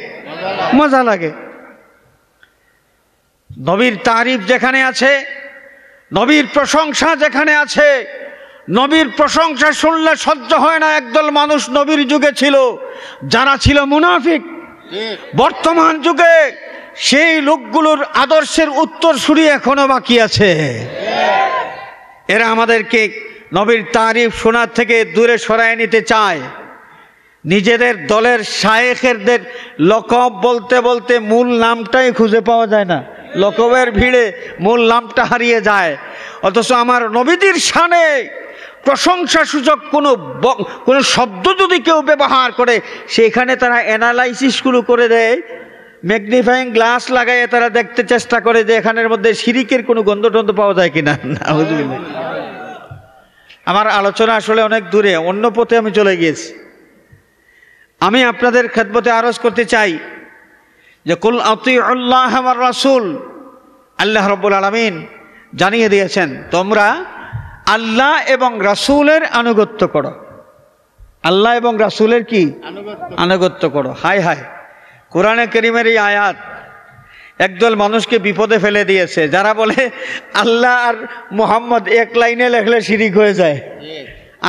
মজা লাগে। নবীর তারিফ যেখানে আছে, নবীর প্রশংসা যেখানে আছে, নবীর প্রশংসা শুনলে সহ্য হয় না। একদল মানুষ নবীর যুগে ছিল যারা ছিল মুনাফিক। বর্তমান যুগে সেই লোকগুলোর আদর্শের উত্তরসূরি এখনো বাকি আছে। এরা আমাদেরকে নবীর তারিফ শোনার থেকে দূরে সরায় নিতে চায়। নিজেদের দলের শায়েখেরদের লকব বলতে বলতে মূল নামটাই খুঁজে পাওয়া যায় না, লকবের ভিড়ে মূল নামটা হারিয়ে যায়। অথচ আমার নবীদের শানে প্রশংসাসূচক কোনো শব্দ যদি কেউ ব্যবহার করে, সেখানে তারা অ্যানালাইসিসগুলো করে দেয়, ম্যাগনিফাইং গ্লাস লাগাইয়ে তারা দেখতে চেষ্টা করে যে এখানের মধ্যে শিরিকের কোনো গন্ধ টন্ধ পাওয়া যায় কিনা। আমার আলোচনা আসলে অনেক দূরে, অন্য পথে আমি চলে গিয়েছি। আমি আপনাদের খেদমতে আরজ করতে চাই যে কুল আতিউল্লাহ ওয়ার রাসূল, আল্লাহ রাব্বুল আলামিন জানিয়ে দিয়েছেন তোমরা আল্লাহ এবং রাসূলের আনুগত্য করো। আল্লাহ এবং রাসূলের কি আনুগত্য করো। হায় হায়, কোরআনে কারীমের এই আয়াত একদল মানুষকে বিপদে ফেলে দিয়েছে, যারা বলে আল্লাহ আর মুহাম্মদ এক লাইনে লেখলে শিরিক হয়ে যায়।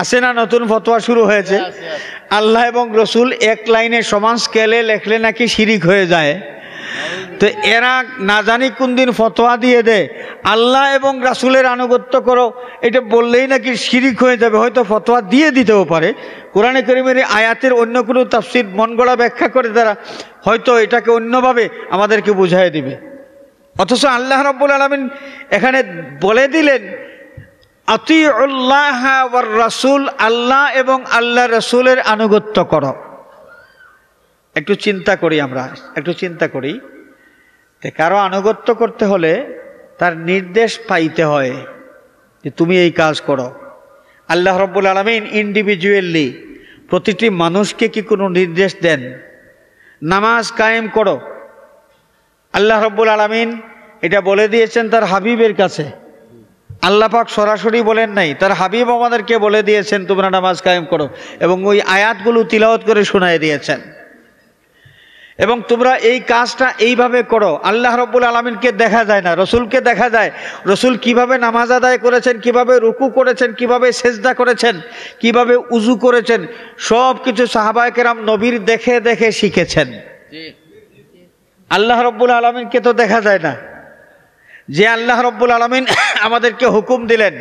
আছে না, নতুন ফতোয়া শুরু হয়েছে, আল্লাহ এবং রসুল এক লাইনে সমান স্কেলে লেখলে নাকি শিরিক হয়ে যায়। তো এরা না জানি কোন দিন ফতোয়া দিয়ে দেয় আল্লাহ এবং রাসূলের আনুগত্য করো, এটা বললেই নাকি শিরিক হয়ে যাবে। হয়তো ফতোয়া দিয়ে দিতেও পারে, কোরআনে কারীমের আয়াতের অন্য কোনো তাফসীর মন গড়া ব্যাখ্যা করে তারা হয়তো এটাকে অন্যভাবে আমাদেরকে বুঝাই দিবে। অথচ আল্লাহ রাব্বুল আলামিন এখানে বলে দিলেন আতিউল্লাহ ওয়ার রাসূল, আল্লাহ এবং আল্লাহ রাসূলের আনুগত্য করো। একটু চিন্তা করি, আমরা একটু চিন্তা করি, কারো আনুগত্য করতে হলে তার নির্দেশ পাইতে হয় যে তুমি এই কাজ করো। আল্লাহ রাব্বুল আলামিন ইন্ডিভিজুয়ালি প্রতিটি মানুষকে কি কোনো নির্দেশ দেন? নামাজ কায়েম করো। আল্লাহ রাব্বুল আলামিন এটা বলে দিয়েছেন তার হাবিবের কাছে, আল্লাহ পাক সরাসরি বলেন নাই, তার হাবিব আমাদেরকে বলে দিয়েছেন তোমরা নামাজ কায়েম করো, এবং ওই আয়াতগুলো তিলাওয়াত করে শোনায় দিয়েছেন। এবং তোমরা এই কাজটা এইভাবে করো। আল্লাহ রাব্বুল আলামিনকে দেখা যায় না, রসুলকে দেখা যায়। রসুল কিভাবে নামাজ আদায় করেছেন, কিভাবে রুকু করেছেন, কিভাবে সেজদা করেছেন, কিভাবে উজু করেছেন, সব কিছু সাহাবায়ে কেরাম নবীর দেখে দেখে শিখেছেন। আল্লাহ রাব্বুল আলামিনকে তো দেখা যায় না। যে আল্লাহ রাব্বুল আলামিন আমাদেরকে হুকুম দিলেন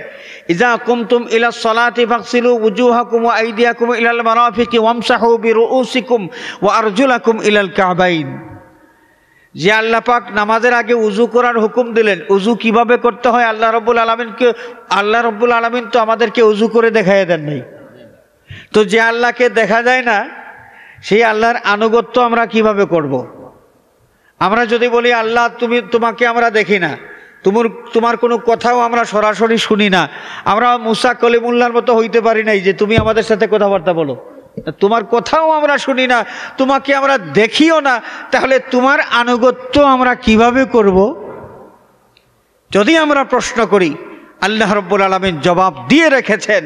ইজা কুমতুম ইলা সলাতি ফাগসিলু উজুহাকুম ওয়া আইদিয়াকুম ইলাল মারাফিকি ওয়ামসাহু বিরুউসিকুম ওয়া আরজুলাকুম ইলাল কাবাইন, যে আল্লাহ পাক নামাজের আগে উজু করার হুকুম দিলেন। উজু কিভাবে করতে হয় আল্লাহ রাব্বুল আলামিন তো আমাদেরকে উজু করে দেখাইয়া দেন নাই। তো যে আল্লাহকে দেখা যায় না, সেই আল্লাহর আনুগত্য আমরা কিভাবে করব? আমরা যদি বলি আল্লাহ তোমাকে আমরা দেখি না, তোমার কোনো কথাও আমরা সরাসরি শুনি না, আমরা মুসা কলিমুল্লাহর মতো হইতে পারি নাই যে তুমি আমাদের সাথে কথাবার্তা বলো, তোমার কথাও আমরা শুনি না, তোমাকে আমরা দেখিও না, তাহলে তোমার আনুগত্য আমরা কিভাবে করব? যদি আমরা প্রশ্ন করি, আল্লাহ রাব্বুল আলামিন জবাব দিয়ে রেখেছেন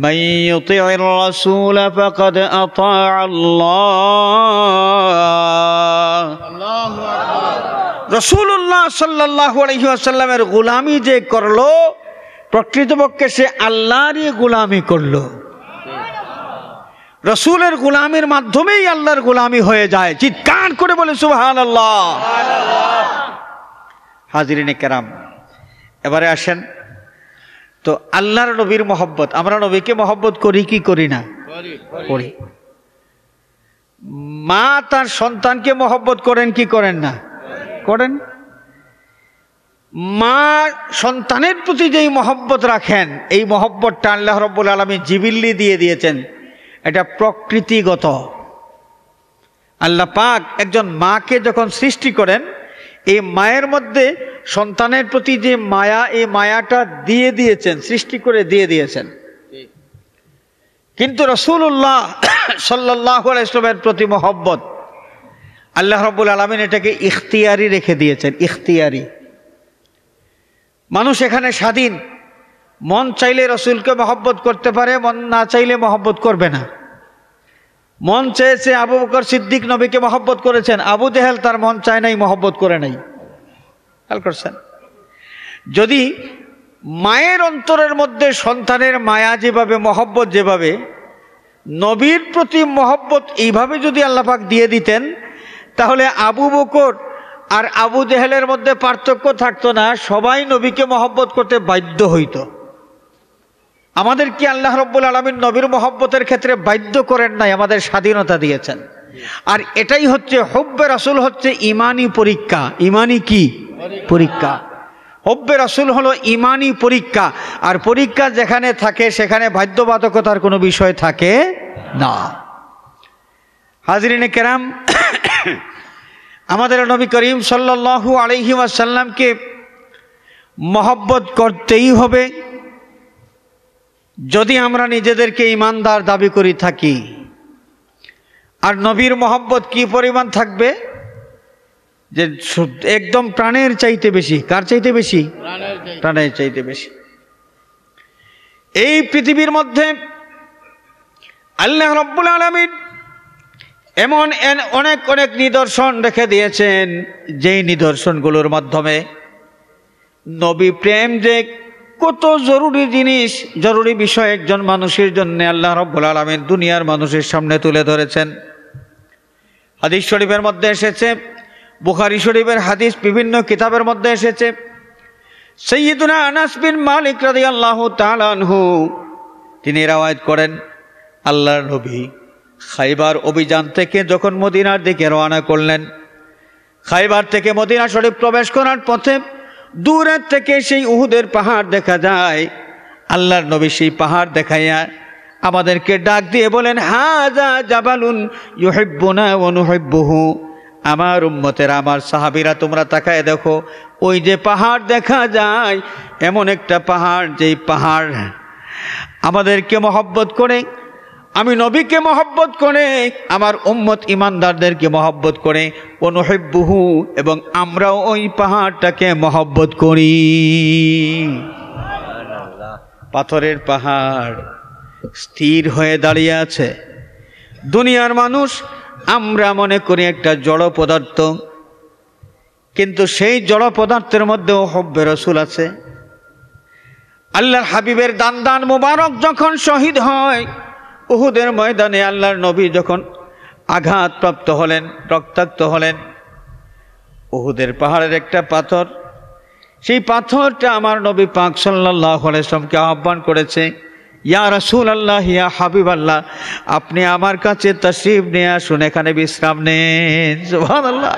মান ইউতিউর রাসূল ফাকাদ আতাআ আল্লাহ। আল্লাহু আকবার। রাসূলুল্লাহ সাল্লাল্লাহু আলাইহি ওয়াসাল্লামের গোলামি যে করলো, প্রকৃতপক্ষে সে আল্লাহরই গোলামি করলো। রাসূলের গোলামির মাধ্যমেই আল্লাহর গোলামি হয়ে যায়। চিৎকার করে বলে সুবহানাল্লাহ। হাজিরিনে কেরাম, এবারে আসেন তো আল্লাহর নবীর মহব্বত, আমরা নবীকে মহব্বত করি কি করি না? করি। মা তার সন্তানকে মহব্বত করেন কি করেন না? করেন। মা সন্তানের প্রতি যেই মহব্বত রাখেন, এই মহব্বতটা আল্লাহ রাব্বুল আলামিন জিবিল্লি দিয়ে দিয়েছেন, এটা প্রকৃতিগত। আল্লাহ পাক একজন মাকে যখন সৃষ্টি করেন, এই মায়ের মধ্যে সন্তানের প্রতি যে মায়া, এই মায়াটা দিয়ে দিয়েছেন, সৃষ্টি করে দিয়ে দিয়েছেন। কিন্তু রাসূলুল্লাহ সাল্লাল্লাহু আলাইহি ওয়াসাল্লামের প্রতি মহব্বত আল্লাহ রাব্বুল আলামিন এটাকে ইখতিয়ারি রেখে দিয়েছেন। ইখতিয়ারি, মানুষ এখানে স্বাধীন, মন চাইলে রাসূলকে মহব্বত করতে পারে, মন না চাইলে মহব্বত করবে না। মন চেয়েছে আবু বকর সিদ্দিক নবীকে মহব্বত করেছেন, আবু জেহেল তার মন চায় নাই, মহব্বত করে নাই। খেয়াল করছেন? যদি মায়ের অন্তরের মধ্যে সন্তানের মায়া যেভাবে, মহব্বত যেভাবে, নবীর প্রতি মহব্বত এইভাবে যদি আল্লাহ পাক দিয়ে দিতেন, তাহলে আবু বকর আর আবু জেহেলের মধ্যে পার্থক্য থাকতো না, সবাই নবীকে মহব্বত করতে বাধ্য হইত। আমাদের কি আল্লাহ রাব্বুল আলামিন নবীর মহব্বতের ক্ষেত্রে বাধ্য করেন নাই, আমাদের স্বাধীনতা দিয়েছেন। আর এটাই হচ্ছে হুব্বে রাসূল, হচ্ছে ইমানি পরীক্ষা। ইমানি কি পরীক্ষা? হুব্বে রাসূল হলো ইমানি পরীক্ষা। আর পরীক্ষা যেখানে থাকে সেখানে বাধ্যবাধকতার কোনো বিষয় থাকে না। হাজরিনে কেরাম, আমাদের নবী করিম সাল্লাল্লাহু আলাইহি ওয়াসাল্লামকে মহব্বত করতেই হবে যদি আমরা নিজেদেরকে ঈমানদার দাবি করি থাকি। আর নবীর মহব্বত কি পরিমাণ থাকবে? যে একদম প্রাণের চাইতে বেশি। কার চাইতে বেশি? প্রাণের চাইতে বেশি। এই পৃথিবীর মধ্যে আল্লাহ রাব্বুল আলামিন এমন অনেক অনেক নিদর্শন রেখে দিয়েছেন, যেই নিদর্শনগুলোর মাধ্যমে নবী প্রেম যে কত জরুরি জিনিস, জরুরি বিষয় একজন মানুষের জন্য আল্লাহ রাব্বুল আলামিন দুনিয়ার মানুষের সামনে তুলে ধরেছেন। হাদিস শরীফের মধ্যে এসেছে, বুখারী শরীফের হাদিস, বিভিন্ন কিতাবের মধ্যে এসেছে। সাইয়্যিদুনা আনাস বিন মালিক রাদিয়াল্লাহু তাআলা আনহু তিনি রওয়ায়াত করেন, আল্লাহর নবী খাইবার অভিযান থেকে যখন মদিনার দিকে রওনা করলেন, খাইবার থেকে মদিনা শরীফ প্রবেশ করার পথে দূরের থেকে সেই উহুদের পাহাড় দেখা যায়। আল্লাহর নবী সেই পাহাড় দেখাইয়া আমাদেরকে ডাক দিয়ে বলেন, হাযা জাবালুন ইউহিব্বুনা ওয়া নুহিব্বুহু। আমার উম্মতেরা, আমার সাহাবীরা, তোমরা তাকায় দেখো, ওই যে পাহাড় দেখা যায়, এমন একটা পাহাড়, যেই পাহাড় আমাদেরকে মহব্বত করে, আমি নবীকে মহব্বত করে, আমার উম্মত ইমানদারদেরকে মহব্বত করে, ওয়া নুহিব্বুহু, এবং আমরাও ওই পাহাড়টাকে মহব্বত করি। পাথরের পাহাড় স্থির হয়ে দাঁড়িয়ে আছে। দুনিয়ার মানুষ আমরা মনে করি একটা জড় পদার্থ, কিন্তু সেই জড় পদার্থের মধ্যেও হুব্বে রাসূল আছে। আল্লাহর হাবিবের দান মুবারক যখন শহীদ হয় উহুদের ময়দানে, আল্লাহর নবী যখন আঘাতপ্রাপ্ত হলেন, রক্তাক্ত হলেন, উহুদের পাহাড়ের একটা পাথর, সেই পাথরটা আমার নবী পাক সাল্লাল্লাহু আলাইহি ওয়াসাল্লামকে আহ্বান করেছে, ইয়া রাসূলুল্লাহ, ইয়া হাবিবাল্লাহ, আপনি আমার কাছে তাশরীফ নিয়ে আসুন, এখানে বিশ্রাম নেন। সুবহানাল্লাহ।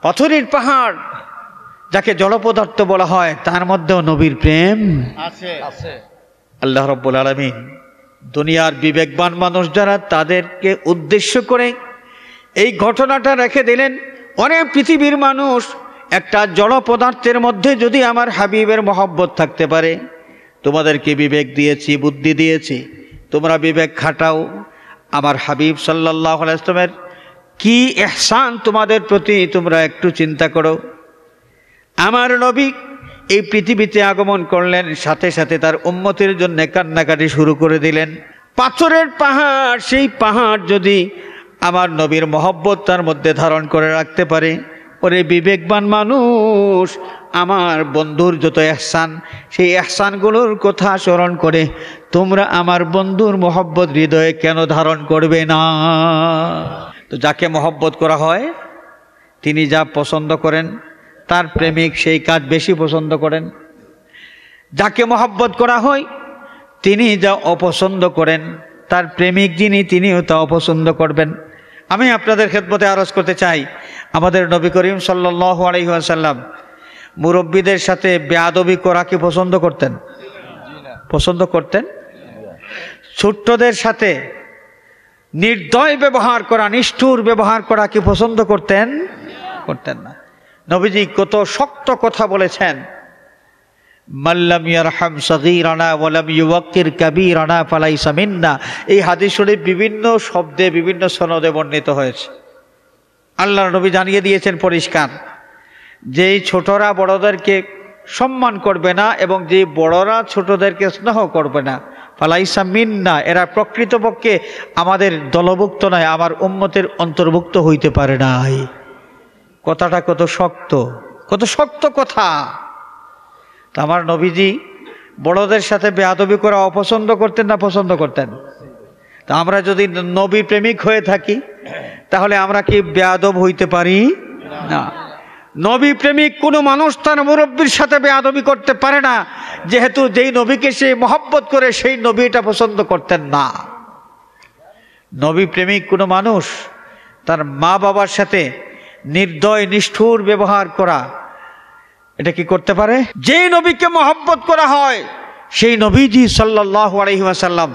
পাথরের পাহাড় যাকে জড় পদার্থ বলা হয়, তার মধ্যেও নবীর প্রেম আছে। আল্লাহ রাব্বুল আলামিন দুনিয়ার বিবেকবান মানুষ যারা, তাদেরকে উদ্দেশ্য করে এই ঘটনাটা রেখে দিলেন। অনেক পৃথিবীর মানুষ একটা জড় পদার্থের মধ্যে যদি আমার হাবিবের মহব্বত থাকতে পারে, তোমাদেরকে বিবেক দিয়েছি, বুদ্ধি দিয়েছি, তোমরা বিবেক খাটাও। আমার হাবিব সাল্লাল্লাহু আলাইহি ওয়াসাল্লামের কি ইহসান তোমাদের প্রতি, তোমরা একটু চিন্তা করো। আমার নবী এই পৃথিবীতে আগমন করলেন, সাথে সাথে তার উম্মতের জন্য কান্নাকাটি শুরু করে দিলেন। পাথরের পাহাড়, সেই পাহাড় যদি আমার নবীর মহব্বত তার মধ্যে ধারণ করে রাখতে পারে, ওরে বিবেকবান মানুষ, আমার বন্ধুর যত ইহসান, সেই ইহসানগুলোর কথা স্মরণ করে তোমরা আমার বন্ধুর মহব্বত হৃদয়ে কেন ধারণ করবে না? তো যাকে মহব্বত করা হয়, তিনি যা পছন্দ করেন, তার প্রেমিক সেই কাজ বেশি পছন্দ করেন। যাকে মহব্বত করা হয়, তিনি যা অপছন্দ করেন, তার প্রেমিক যিনি, তিনিও তা অপছন্দ করবেন। আমি আপনাদের খেদমতে আরজ করতে চাই, আমাদের নবী করিম সাল্লাল্লাহু আলাইহি ওয়াসাল্লাম মুরব্বীদের সাথে বেয়াদবি করা কি পছন্দ করতেন? পছন্দ করতেন। ছোট্টদের সাথে নির্দয় ব্যবহার করা, নিষ্ঠুর ব্যবহার করা কি পছন্দ করতেন? করতেন না। নবীজি কত শক্ত কথা বলেছেন, মাল্লাম ইয়ারহাম সগীরানা ওয়া লাম ইউওয়াক্কির কাবীরানা ফালাইসা মিন্না। এই হাদিস শরীফ বিভিন্ন শব্দে, বিভিন্ন সনদে বর্ণিত হয়েছে। আল্লাহর নবী জানিয়ে দিয়েছেন পরিষ্কার, যেই ছোটরা বড়দেরকে সম্মান করবে না এবং যে বড়রা ছোটদেরকে স্নেহ করবে না, ফালাইসা মিন্না, এরা প্রকৃতপক্ষে আমাদের দলভুক্ত নয়, আমার উম্মতের অন্তর্ভুক্ত হইতে পারে নাই। কথাটা কত শক্ত, কত শক্ত কথা। তা আমার নবীজি বড়দের সাথে বেয়াদবি করা অপছন্দ করতেন না পছন্দ করতেন? তা আমরা যদি নবী প্রেমিক হয়ে থাকি, তাহলে আমরা কি বেয়াদব হইতে পারি না। নবী প্রেমিক কোনো মানুষ তার মুরব্বীর সাথে বেয়াদবি করতে পারে না, যেহেতু যেই নবীকে সে মহব্বত করে সেই নবী এটা পছন্দ করতেন না। নবী প্রেমিক কোনো মানুষ তার মা বাবার সাথে নির্দয় নিষ্ঠুর ব্যবহার করা, এটা কি করতে পারে? যেই নবীকে মহব্বত করা হয় সেই নবীজি সাল্লাল্লাহু আলাইহি ওয়াসাল্লাম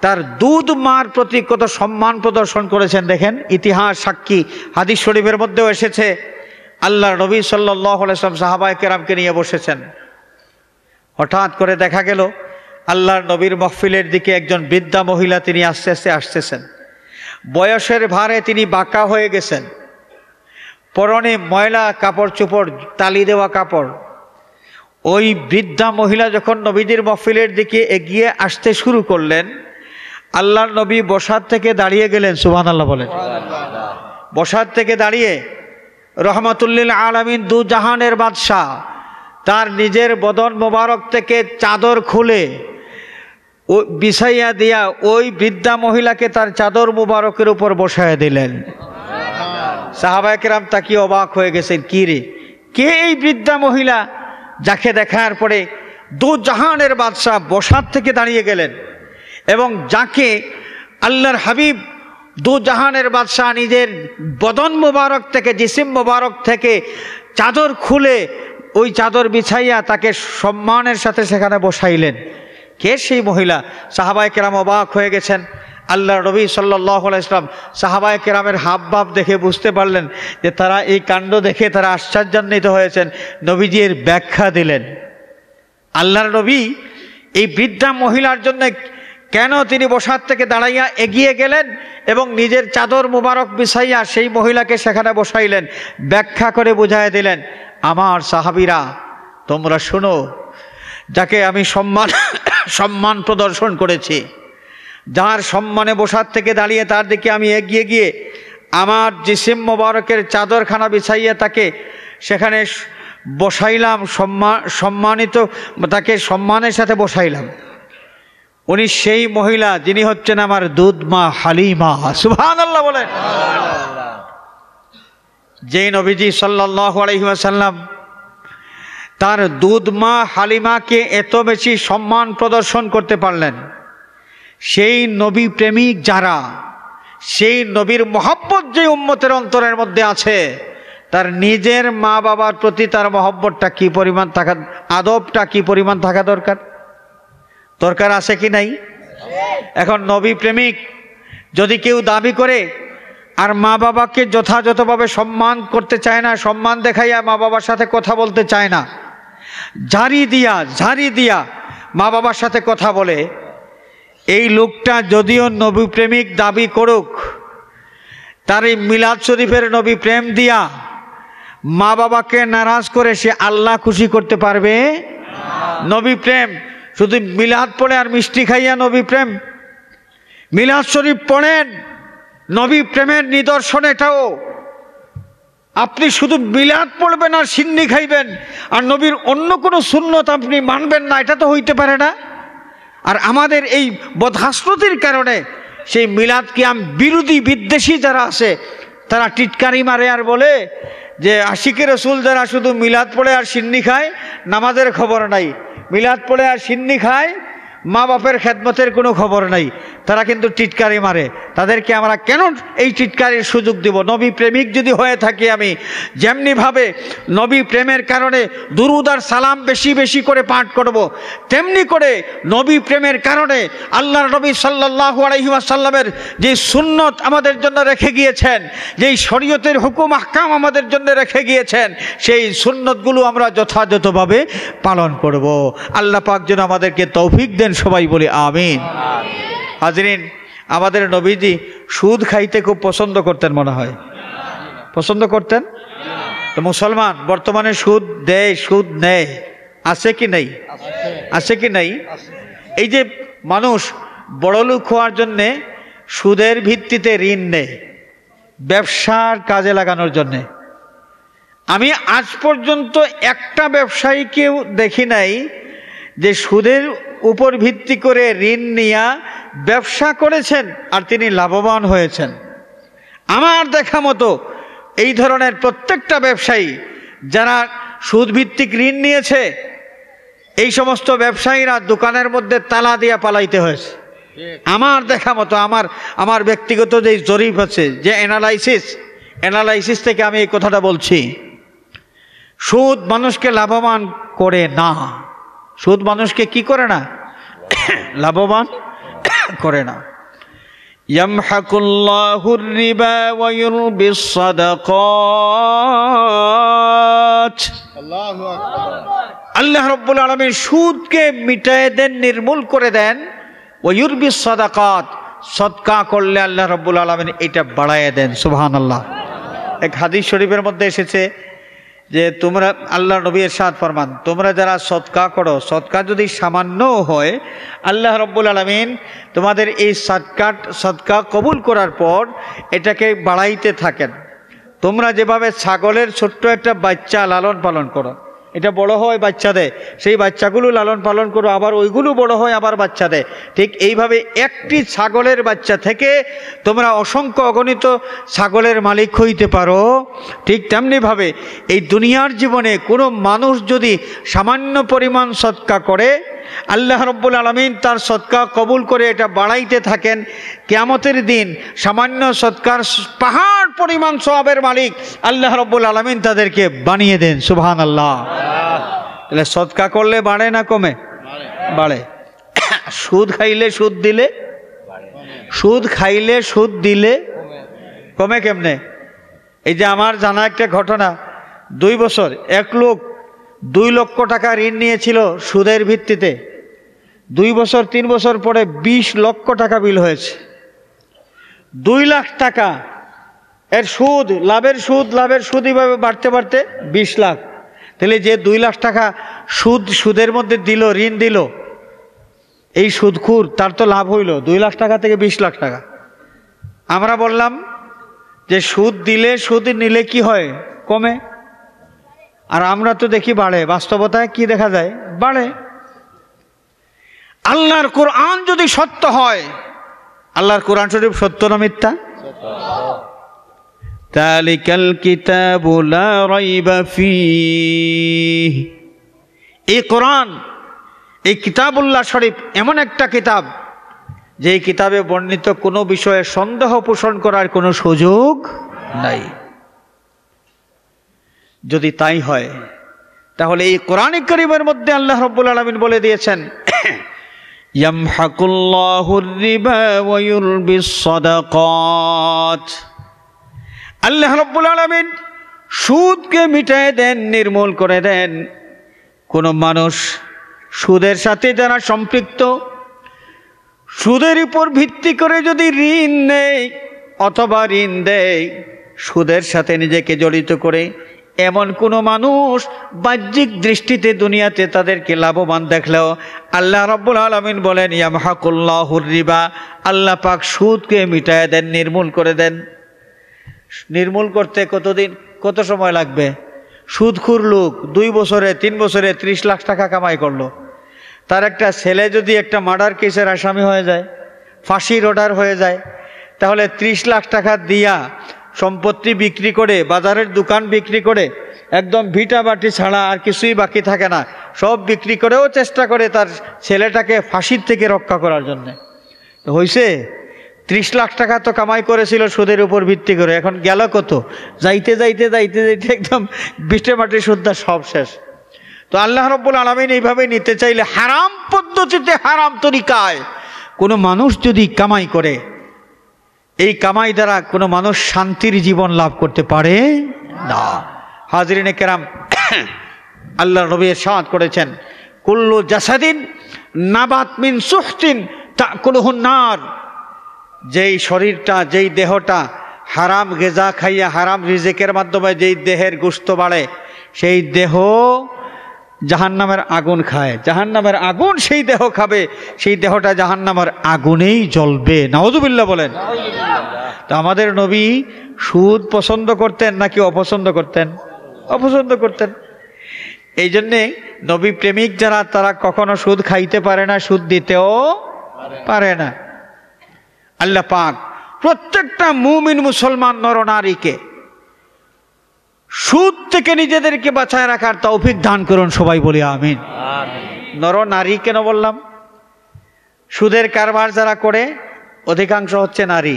তার দুধ মার প্রতি কত সম্মান প্রদর্শন করেছেন দেখেন। ইতিহাস সাক্ষী, হাদিস শরীফের মধ্যেও এসেছে, আল্লাহর নবী সাল্লাল্লাহু আলাইহি ওয়াসাল্লাম সাহাবায়ে কেরামকে নিয়ে বসেছেন। হঠাৎ করে দেখা গেল আল্লাহর নবীর মাহফিলের দিকে একজন বৃদ্ধা মহিলা তিনি আস্তে আস্তে আসতেছেন। বয়সের ভারে তিনি বাঁকা হয়ে গেছেন, পরনে ময়লা কাপড় চোপড়, তালি দেওয়া কাপড়। ওই বৃদ্ধা মহিলা যখন নবীদের মাহফিলের দিকে এগিয়ে আসতে শুরু করলেন, আল্লাহর নবী বসার থেকে দাঁড়িয়ে গেলেন। সুবহানাল্লাহ বলেন। বসার থেকে দাঁড়িয়ে রহমাতুল্লিল আলামিন, দু জাহানের বাদশাহ, তার নিজের বদন মোবারক থেকে চাদর খুলে ও বিছাইয়া দিয়া ওই বৃদ্ধা মহিলাকে তার চাদর মোবারকের উপর বসায় দিলেন। সাহাবায়ে কেরাম তাকিয়ে অবাক হয়ে গেছেন, কি রে, কে এই বৃদ্ধা মহিলা যাকে দেখার পরে দু জাহানের বাদশাহ বসার থেকে দাঁড়িয়ে গেলেন, এবং যাকে আল্লাহর হাবিব দু জাহানের বাদশাহ নিজের বদন মোবারক থেকে, জিসিম মোবারক থেকে চাদর খুলে ওই চাদর বিছাইয়া তাকে সম্মানের সাথে সেখানে বসাইলেন। কে সেই মহিলা? সাহাবায়ে কেরাম অবাক হয়ে গেছেন। আল্লাহর নবী সাল্লাল্লাহু আলাইহি ওয়াসাল্লাম সাহাবায়ে কেরামের হাবভাব দেখে বুঝতে পারলেন যে তারা এই কাণ্ড দেখে তারা আশ্চর্যান্বিত হয়েছেন। নবীজি এর ব্যাখ্যা দিলেন। আল্লাহর নবী এই বৃদ্ধা মহিলার জন্য কেন তিনি বসার থেকে দাঁড়াইয়া এগিয়ে গেলেন এবং নিজের চাদর মুবারক বিছাইয়া সেই মহিলাকে সেখানে বসাইলেন, ব্যাখ্যা করে বুঝায় দিলেন, আমার সাহাবীরা তোমরা শোনো, যাকে আমি সম্মান প্রদর্শন করেছি, যার সম্মানে বসার থেকে দাঁড়িয়ে তার দিকে আমি এগিয়ে গিয়ে আমার জিসিম মোবারকের চাদরখানা বিছাইয়া তাকে সেখানে বসাইলাম, সম্মানিত, তাকে সম্মানের সাথে বসাইলাম। উনি সেই মহিলা যিনি হচ্ছেন আমার দুধ মা হালিমা। সুবহানাল্লাহ বলেন। যে নবীজি সাল্লাল্লাহু আলাইহি ওয়াসাল্লাম তার দুধ মা হালিমাকে এত বেশি সম্মান প্রদর্শন করতে পারলেন, সেই নবী প্রেমিক যারা, সেই নবীর মহব্বত যে উম্মতের অন্তরের মধ্যে আছে, তার নিজের মা বাবার প্রতি তার মহব্বতটা কি পরিমাণ থাকা, আদবটা কি পরিমাণ থাকা দরকার, দরকার আছে কি নাই? এখন নবী প্রেমিক যদি কেউ দাবি করে আর মা বাবাকে যথাযথভাবে সম্মান করতে চায় না, সম্মান দেখাইয়া মা বাবার সাথে কথা বলতে চায় না, ঝাড়ি দিয়া মা বাবার সাথে কথা বলে, এই লোকটা যদিও নবী প্রেমিক দাবি করুক, তার এই মিলাদ শরীফের নবী প্রেম দিয়া মা বাবাকে নারাজ করে সে আল্লাহ খুশি করতে পারবে? নবী প্রেম শুধু মিলাদ পড়ে আর মিষ্টি খাইয়া নবী প্রেম? মিলাদ শরীফ পড়েন, নবী প্রেমের নিদর্শন এটাও। আপনি শুধু মিলাদ পড়বেন আর সিন্নি খাইবেন আর নবীর অন্য কোনো সুন্নত আপনি মানবেন না, এটা তো হইতে পারে না। আর আমাদের এই বদহাসরতির কারণে সেই মিলাদ কিয়াম বিরোধী বিদ্বেষী যারা আছে তারা টিটকারি মারে আর বলে যে আশিকে রসুল যারা শুধু মিলাদ পড়ে আর সিন্নি খায়, নামাজের খবর নাই, মিলাদ পড়ে আর সিন্নি খায়, মা বাপের খেদমতের কোনো খবর নাই, তারা কিন্তু টিটকারি মারে। তাদেরকে আমরা কেন এই টিটকারির সুযোগ দিব? নবী প্রেমিক যদি হয়ে থাকি আমি, যেমনিভাবে নবী প্রেমের কারণে দুরুদ আর সালাম বেশি বেশি করে পাঠ করব, তেমনি করে নবী প্রেমের কারণে আল্লাহর নবী সাল্লাল্লাহু আলাইহি ওয়াসাল্লামের যে সুন্নত আমাদের জন্য রেখে গিয়েছেন, যেই শরীয়তের হুকুম আহকাম আমাদের জন্য রেখে গিয়েছেন, সেই সুন্নতগুলো আমরা যথাযথভাবে পালন করব। আল্লাহ পাক যেন আমাদেরকে তৌফিক দেন, সবাই বলি আমিন। হাজরিন, আমাদের নবীজি সুদ খাইতে খুব পছন্দ করতেন, মনে হয় পছন্দ করতেন। তো মুসলমান বর্তমানে সুদ দেয়, সুদ নেয়, আছে কি নেই? আছে কি নেই? এই যে মানুষ বড়লোক হওয়ার জন্যে সুদের ভিত্তিতে ঋণ নেয়, ব্যবসার কাজে লাগানোর জন্যে। আমি আজ পর্যন্ত একটা ব্যবসায়ীকেও দেখি নাই যে সুদের উপর ভিত্তি করে ঋণ নিয়া ব্যবসা করেছেন আর তিনি লাভবান হয়েছেন। আমার দেখা মতো এই ধরনের প্রত্যেকটা ব্যবসায়ী যারা সুদভিত্তিক ঋণ নিয়েছে, এই সমস্ত ব্যবসায়ীরা দোকানের মধ্যে তালা দিয়ে পালাইতে হয়েছে। আমার দেখা মতো, আমার ব্যক্তিগত যে জরিপ আছে, যে অ্যানালাইসিস থেকে আমি এই কথাটা বলছি, সুদ মানুষকে লাভবান করে না। সুদ মানুষকে কি করে না? লাভবান করে না। ইয়ামহাকুল্লাহুর রিবা ওয়া ইউরবিস সাদাকাত। আল্লাহু আকবার। আল্লাহ রাব্বুল আলামিন সুদকে মিটায়ে দেন, নির্মূল করে দেন। ওয়া ইউরবিস সাদাকাত, সদকা করলে আল্লাহ রাব্বুল আলামিন এটা বাড়ায় দেন। সুবহানাল্লাহ। এক হাদিস শরীফের মধ্যে এসেছে যে তোমরা, আল্লাহ নবী ইরশাদ ফরমান, তোমরা যারা সদকা করো, সদকা যদি সামান্য হয়, আল্লাহ রাব্বুল আলামিন তোমাদের এই সদকা কবুল করার পর এটাকে বাড়াইতে থাকেন। তোমরা যেভাবে ছাগলের ছোট্ট একটা বাচ্চা লালন পালন করো, এটা বড় হয় বাচ্চা দেয়, সেই বাচ্চাগুলো লালন পালন করো, আবার ওইগুলো বড় হয় আবার বাচ্চা দেয়, ঠিক এইভাবে একটি ছাগলের বাচ্চা থেকে তোমরা অসংখ্য অগণিত ছাগলের মালিক হইতে পারো। ঠিক তেমনিভাবে এই দুনিয়ার জীবনে কোনো মানুষ যদি সামান্য পরিমাণ সদকা করে, আল্লাহ রাব্বুল আলামিন তার সদকা কবুল করে এটা বাড়াইতে থাকেন। কিয়ামতের দিন সামান্য সদকার পাহাড় পরিমাণ সওয়াবের মালিক আল্লাহ রাব্বুল আলামিন তাদেরকে বানিয়ে দেন। সুবহানাল্লাহ। তাহলে সদকা করলে বাড়ে না কমে? বাড়ে। সুদ খাইলে সুদ দিলে, সুদ খাইলে সুদ দিলে কমে কেমনে? এই যে আমার জানা একটা ঘটনা, 2 বছর এক লোক 2 লক্ষ টাকা ঋণ নিয়েছিল সুদের ভিত্তিতে। 2 বছর 3 বছর পরে 20 লক্ষ টাকা বিল হয়েছে। 2 লাখ টাকা এর সুদ, লাভের সুদ এইভাবে বাড়তে বাড়তে 20 লাখ। তাহলে যে 2 লাখ টাকা সুদের মধ্যে দিল, ঋণ দিল, এই সুদখোর, তার তো লাভ হইল 2 লাখ টাকা থেকে 20 লাখ টাকা। আমরা বললাম যে সুদ দিলে, সুদ নিলে কি হয়? কমে। আর আমরা তো দেখি বাড়ে। বাস্তবতায় কি দেখা যায়? বাড়ে। আল্লাহর কোরআন যদি সত্য হয়, আল্লাহর কোরআন শরীফ সত্য না মিথ্যা? তালিকাল কিতাবু লা রাইবা ফীহ। এই কোরআন, এই কিতাবুল্লাহ শরীফ এমন একটা কিতাব, যে কিতাবে বর্ণিত কোনো বিষয়ে সন্দেহ পোষণ করার কোনো সুযোগ নাই। যদি তাই হয়, তাহলে এই কোরআন কারীমের মধ্যে আল্লাহ রাব্বুল আলামিন বলে দিয়েছেন, ইয়ামহাকুল্লাহুর রিবা ওয়া ইউরবিস সাদাকাত। আল্লাহ রাব্বুল আলামিন সুদকে মিটায়ে দেন, নির্মূল করে দেন। কোন মানুষ সুদের সাথে যারা সম্পৃক্ত, সুদের উপর ভিত্তি করে যদি ঋণ নেয় অথবা ঋণ দেয়, সুদের সাথে নিজেকে জড়িত করে, এমন কোনো মানুষ বাহ্যিক দৃষ্টিতে দুনিয়াতে তাদেরকে লাভবান দেখলেও আল্লাহ রাব্বুল আলামিন বলেন, ইয়ামহাকুল্লাহুর রিবা, আল্লাহ পাক সুদকে মিটায়ে দেন, নির্মূল করে দেন। নির্মূল করতে কত সময় লাগবে? সুদখোর লোক 2 বছরে 3 বছরে 30 লাখ টাকা কামাই করলো, তার একটা ছেলে যদি একটা মার্ডার কেসের আসামি হয়ে যায়, ফাঁসির অর্ডার হয়ে যায়, তাহলে 30 লাখ টাকা দিয়া সম্পত্তি বিক্রি করে, বাজারের দোকান বিক্রি করে, একদম ভিটা বাটি ছাড়া আর কিছুই বাকি থাকে না, সব বিক্রি করেও চেষ্টা করে তার ছেলেটাকে ফাঁসির থেকে রক্ষা করার জন্য। হয়েছে 30 লাখ টাকা তো কামাই করেছিল সুদের উপর ভিত্তি করে, এখন গেল কত? যাইতে যাইতে যাইতে যাইতে একদম বিটে মাটি সুদ্ধা সব শেষ। তো আল্লাহ রাব্বুল আলামিন এইভাবে নিতে চাইলে হারাম পদ্ধতিতে, হারাম তরিকায় কোনো মানুষ যদি কামাই করে, এই কামাই দ্বারা কোনো মানুষ শান্তির জীবন লাভ করতে পারে না। হাজরিনে কেরাম, আল্লাহ নবী ইরশাদ করেছেন, কুল্লু জাসাদিন নাবাত মিন সুহতিন তাকুলুহুন নার। যেই শরীরটা, যেই দেহটা হারাম গেজা খাইয়া, হারাম রিজিকের মাধ্যমে যেই দেহের গোশত বাড়ে, সেই দেহ জাহান্নামের আগুন খায়। জাহান্নামের আগুন সেই দেহ খাবে, সেই দেহটা জাহান্নামের আগুনেই জ্বলবে। নাউযুবিল্লাহ বলেন। তো আমাদের নবী সুদ পছন্দ করতেন নাকি অপছন্দ করতেন? অপছন্দ করতেন। এই জন্যে নবী প্রেমিক যারা, তারা কখনো সুদ খাইতে পারে না, সুদ দিতেও পারে না। আল্লাহ পাক প্রত্যেকটা মুমিন মুসলমান নরনারীকে সুদ থেকে নিজেদেরকে বাঁচায় রাখার তৌফিক দান করুন, সবাই বলি আমিন। নর নারী কেন বললাম? সুদের কারবার যারা করে অধিকাংশ হচ্ছে নারী।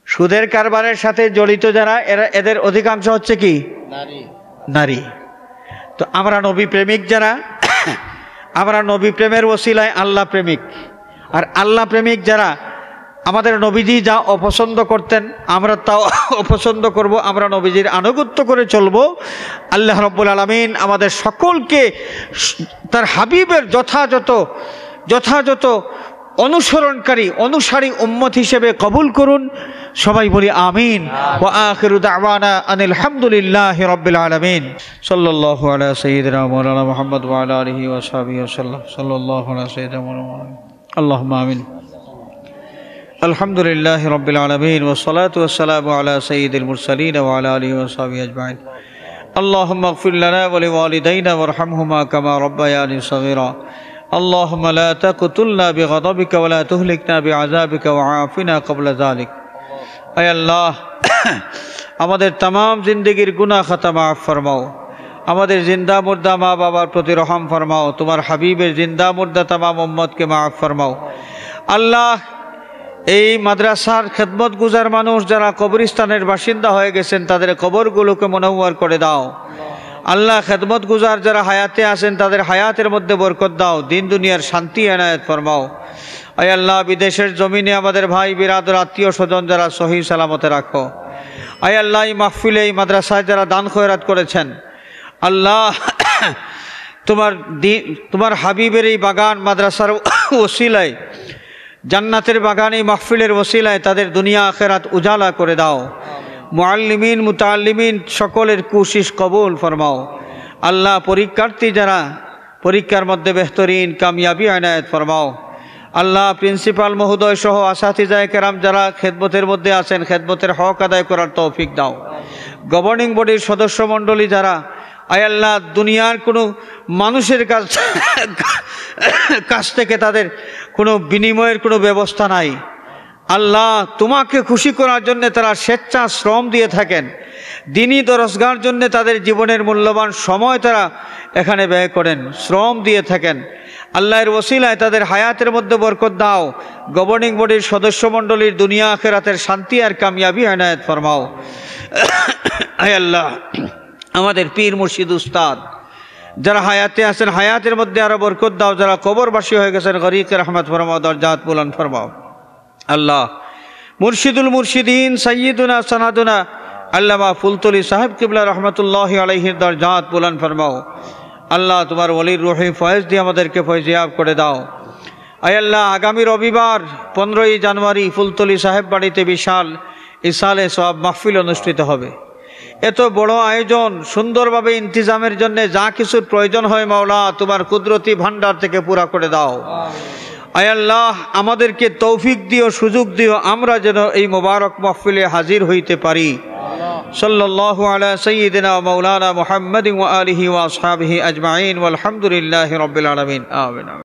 সুদের কারবারের সাথে জড়িত যারা এদের অধিকাংশ হচ্ছে কি? নারী। তো আমরা নবী প্রেমিক যারা, আমরা নবী প্রেমের ওসিলায় আল্লাহ প্রেমিক। আর আল্লাহ প্রেমিক যারা, আমাদের নবীজি যা অপছন্দ করতেন আমরা তাও অপছন্দ করব, আমরা নবীজির আনুগত্য করে চলব। আল্লাহ রাব্বুল আলামিন আমাদের সকলকে তার হাবিবের যথাযথ অনুসরণকারী অনুসারী উম্মত হিসেবে কবুল করুন, সবাই বলি আমিন। ওয়া আখিরু দাওয়ানা আনিল হামদুলিল্লাহি রাব্বিল আলামিন। সাল্লাল্লাহু আলা সাইয়্যিদিনা মাওলানা মুহাম্মদ ওয়া আলা আলিহি ওয়া সাহবিহি ওয়াসাল্লাম। সাল্লাল্লাহু আলা সাইয়্যিদিনা মাওলানা, আল্লাহুম্মা আমিন। আলহামদুলিল্লাহি রাব্বিল আলামিন ওয়া সলাতু ওয়া সালামু আলা সাইয়্যিদিল মুরসালিন ওয়া আলা আলিহি ওয়া সাহবিহি আজমাইন। আল্লাহুম্মা ইগফির লানা ওয়া লিওয়ালিদাইনা ওয়ারহামহুমা কামা রাব্বায়ানি সগীরা। اللهم لا تقتلنا بغضبك ولا تهلكنا بعذابك وعافنا قبل ذلك। اے اللہ আমাদের तमाम জিন্দেগীর গুনাহ খাতা মাফ ফরমাও, আমাদের জিন্দা মুর্দা মা বাবার প্রতি রহম ফরমাও, তোমার হাবিবের জিন্দা মুর্দা तमाम উম্মতকে মাফ ফরমাও। আল্লাহ এই মাদ্রাসার খেদমত গুজার মানুষ যারা কবরস্থানের বাসিন্দা হয়ে গেছেন তাদের কবরগুলোকে মুনওয়ার করে দাও। আল্লাহ খেদমত গুজার যারা হায়াতে আছেন তাদের হায়াতের মধ্যে বরকত দাও, দিন দুনিয়ার শান্তি এনায়েত ফরমাও। আয় আল্লাহ বিদেশের জমিনে আমাদের ভাই বিরাদর আত্মীয় স্বজন যারা সহি সালামতে রাখো। আয় আল্লাহ এই মাহফিলে এই মাদ্রাসায় যারা দান খয়রাত করেছেন, আল্লাহ তোমার হাবিবের এই বাগান মাদ্রাসার ওসিলায়, জান্নাতের বাগান এই মাহফিলের ওসিলায় তাদের দুনিয়া আখেরাত উজালা করে দাও। মুআল্লিমিন মুতাআল্লিমিন সকলের কোশিশ কবুল ফরমাও। আল্লাহ পরীক্ষার্থী যারা পরীক্ষার মধ্যে বেহতরিন কামিয়াবি এনায়েত ফরমাও। আল্লাহ প্রিন্সিপাল মহোদয় সহ আসাতিজায়ে কেরাম যারা খেদমতের মধ্যে আছেন খেদমতের হক আদায় করার তৌফিক দাও। গভর্নিং বডির সদস্য মণ্ডলী যারা, আয় আল্লাহ দুনিয়ার কোনো মানুষের কাছ থেকে তাদের কোনো বিনিময়ের কোনো ব্যবস্থা নাই, আল্লাহ তোমাকে খুশি করার জন্য তারা স্বেচ্ছা শ্রম দিয়ে থাকেন, দিনী দরজগার জন্য তাদের জীবনের মূল্যবান সময় তারা এখানে ব্যয় করেন, শ্রম দিয়ে থাকেন। আল্লাহর ওসিলায় তাদের হায়াতের মধ্যে বরকত দাও। গভর্নিং বডির সদস্য মণ্ডলীর দুনিয়া আখিরাতের শান্তি আর কামিয়াবি এনায়েত ফরমাও। আয় আল্লাহ আমাদের পীর মুর্শিদ উস্তাদ যারা হায়াতে আছেন হায়াতের মধ্যে আরো বরকত দাও, যারা কবরবাসী হয়ে গেছেন গরিকে রহমত ফরমাও, দরজাত বুলন্দ ফরমাও। আল্লাহ মুর্শিদুল মুর্শিদিন সৈয়দুনা সনাদুনা আল্লামা ফুলতলি সাহেব কিবলা রহমতুল্লাহি আলাইহির দরজাত বুলন্দ ফরমাও। আল্লাহ তোমার ওলির রুহি ফয়েজ দিয়ে আমাদেরকে ফয়জিয়াব করে দাও। আয় আল্লাহ আগামী রবিবার 15ই জানুয়ারি ফুলতলি সাহেব বাড়িতে বিশাল ইসালে সওয়াব মাহফিল অনুষ্ঠিত হবে। এত বড় আয়োজন সুন্দরভাবে ইন্তিজামের জন্য যা কিছুর প্রয়োজন হয় মাওলা তোমার কুদরতি ভান্ডার থেকে পুরা করে দাও। আয় আল্লাহ আমাদেরকে তৌফিক দিও, সুযোগ দিও, আমরা যেন এই মোবারক মাহফিলে হাজির হইতে পারি। সাল্লাল্লাহু আলা সাইয়্যিদিনা মাওলানা মুহাম্মাদিন ওয়া আলিহি ওয়া আসহাবিহি আজমাইন ওয়াল হামদুলিল্লাহি রাব্বিল আলামিন। আমিন।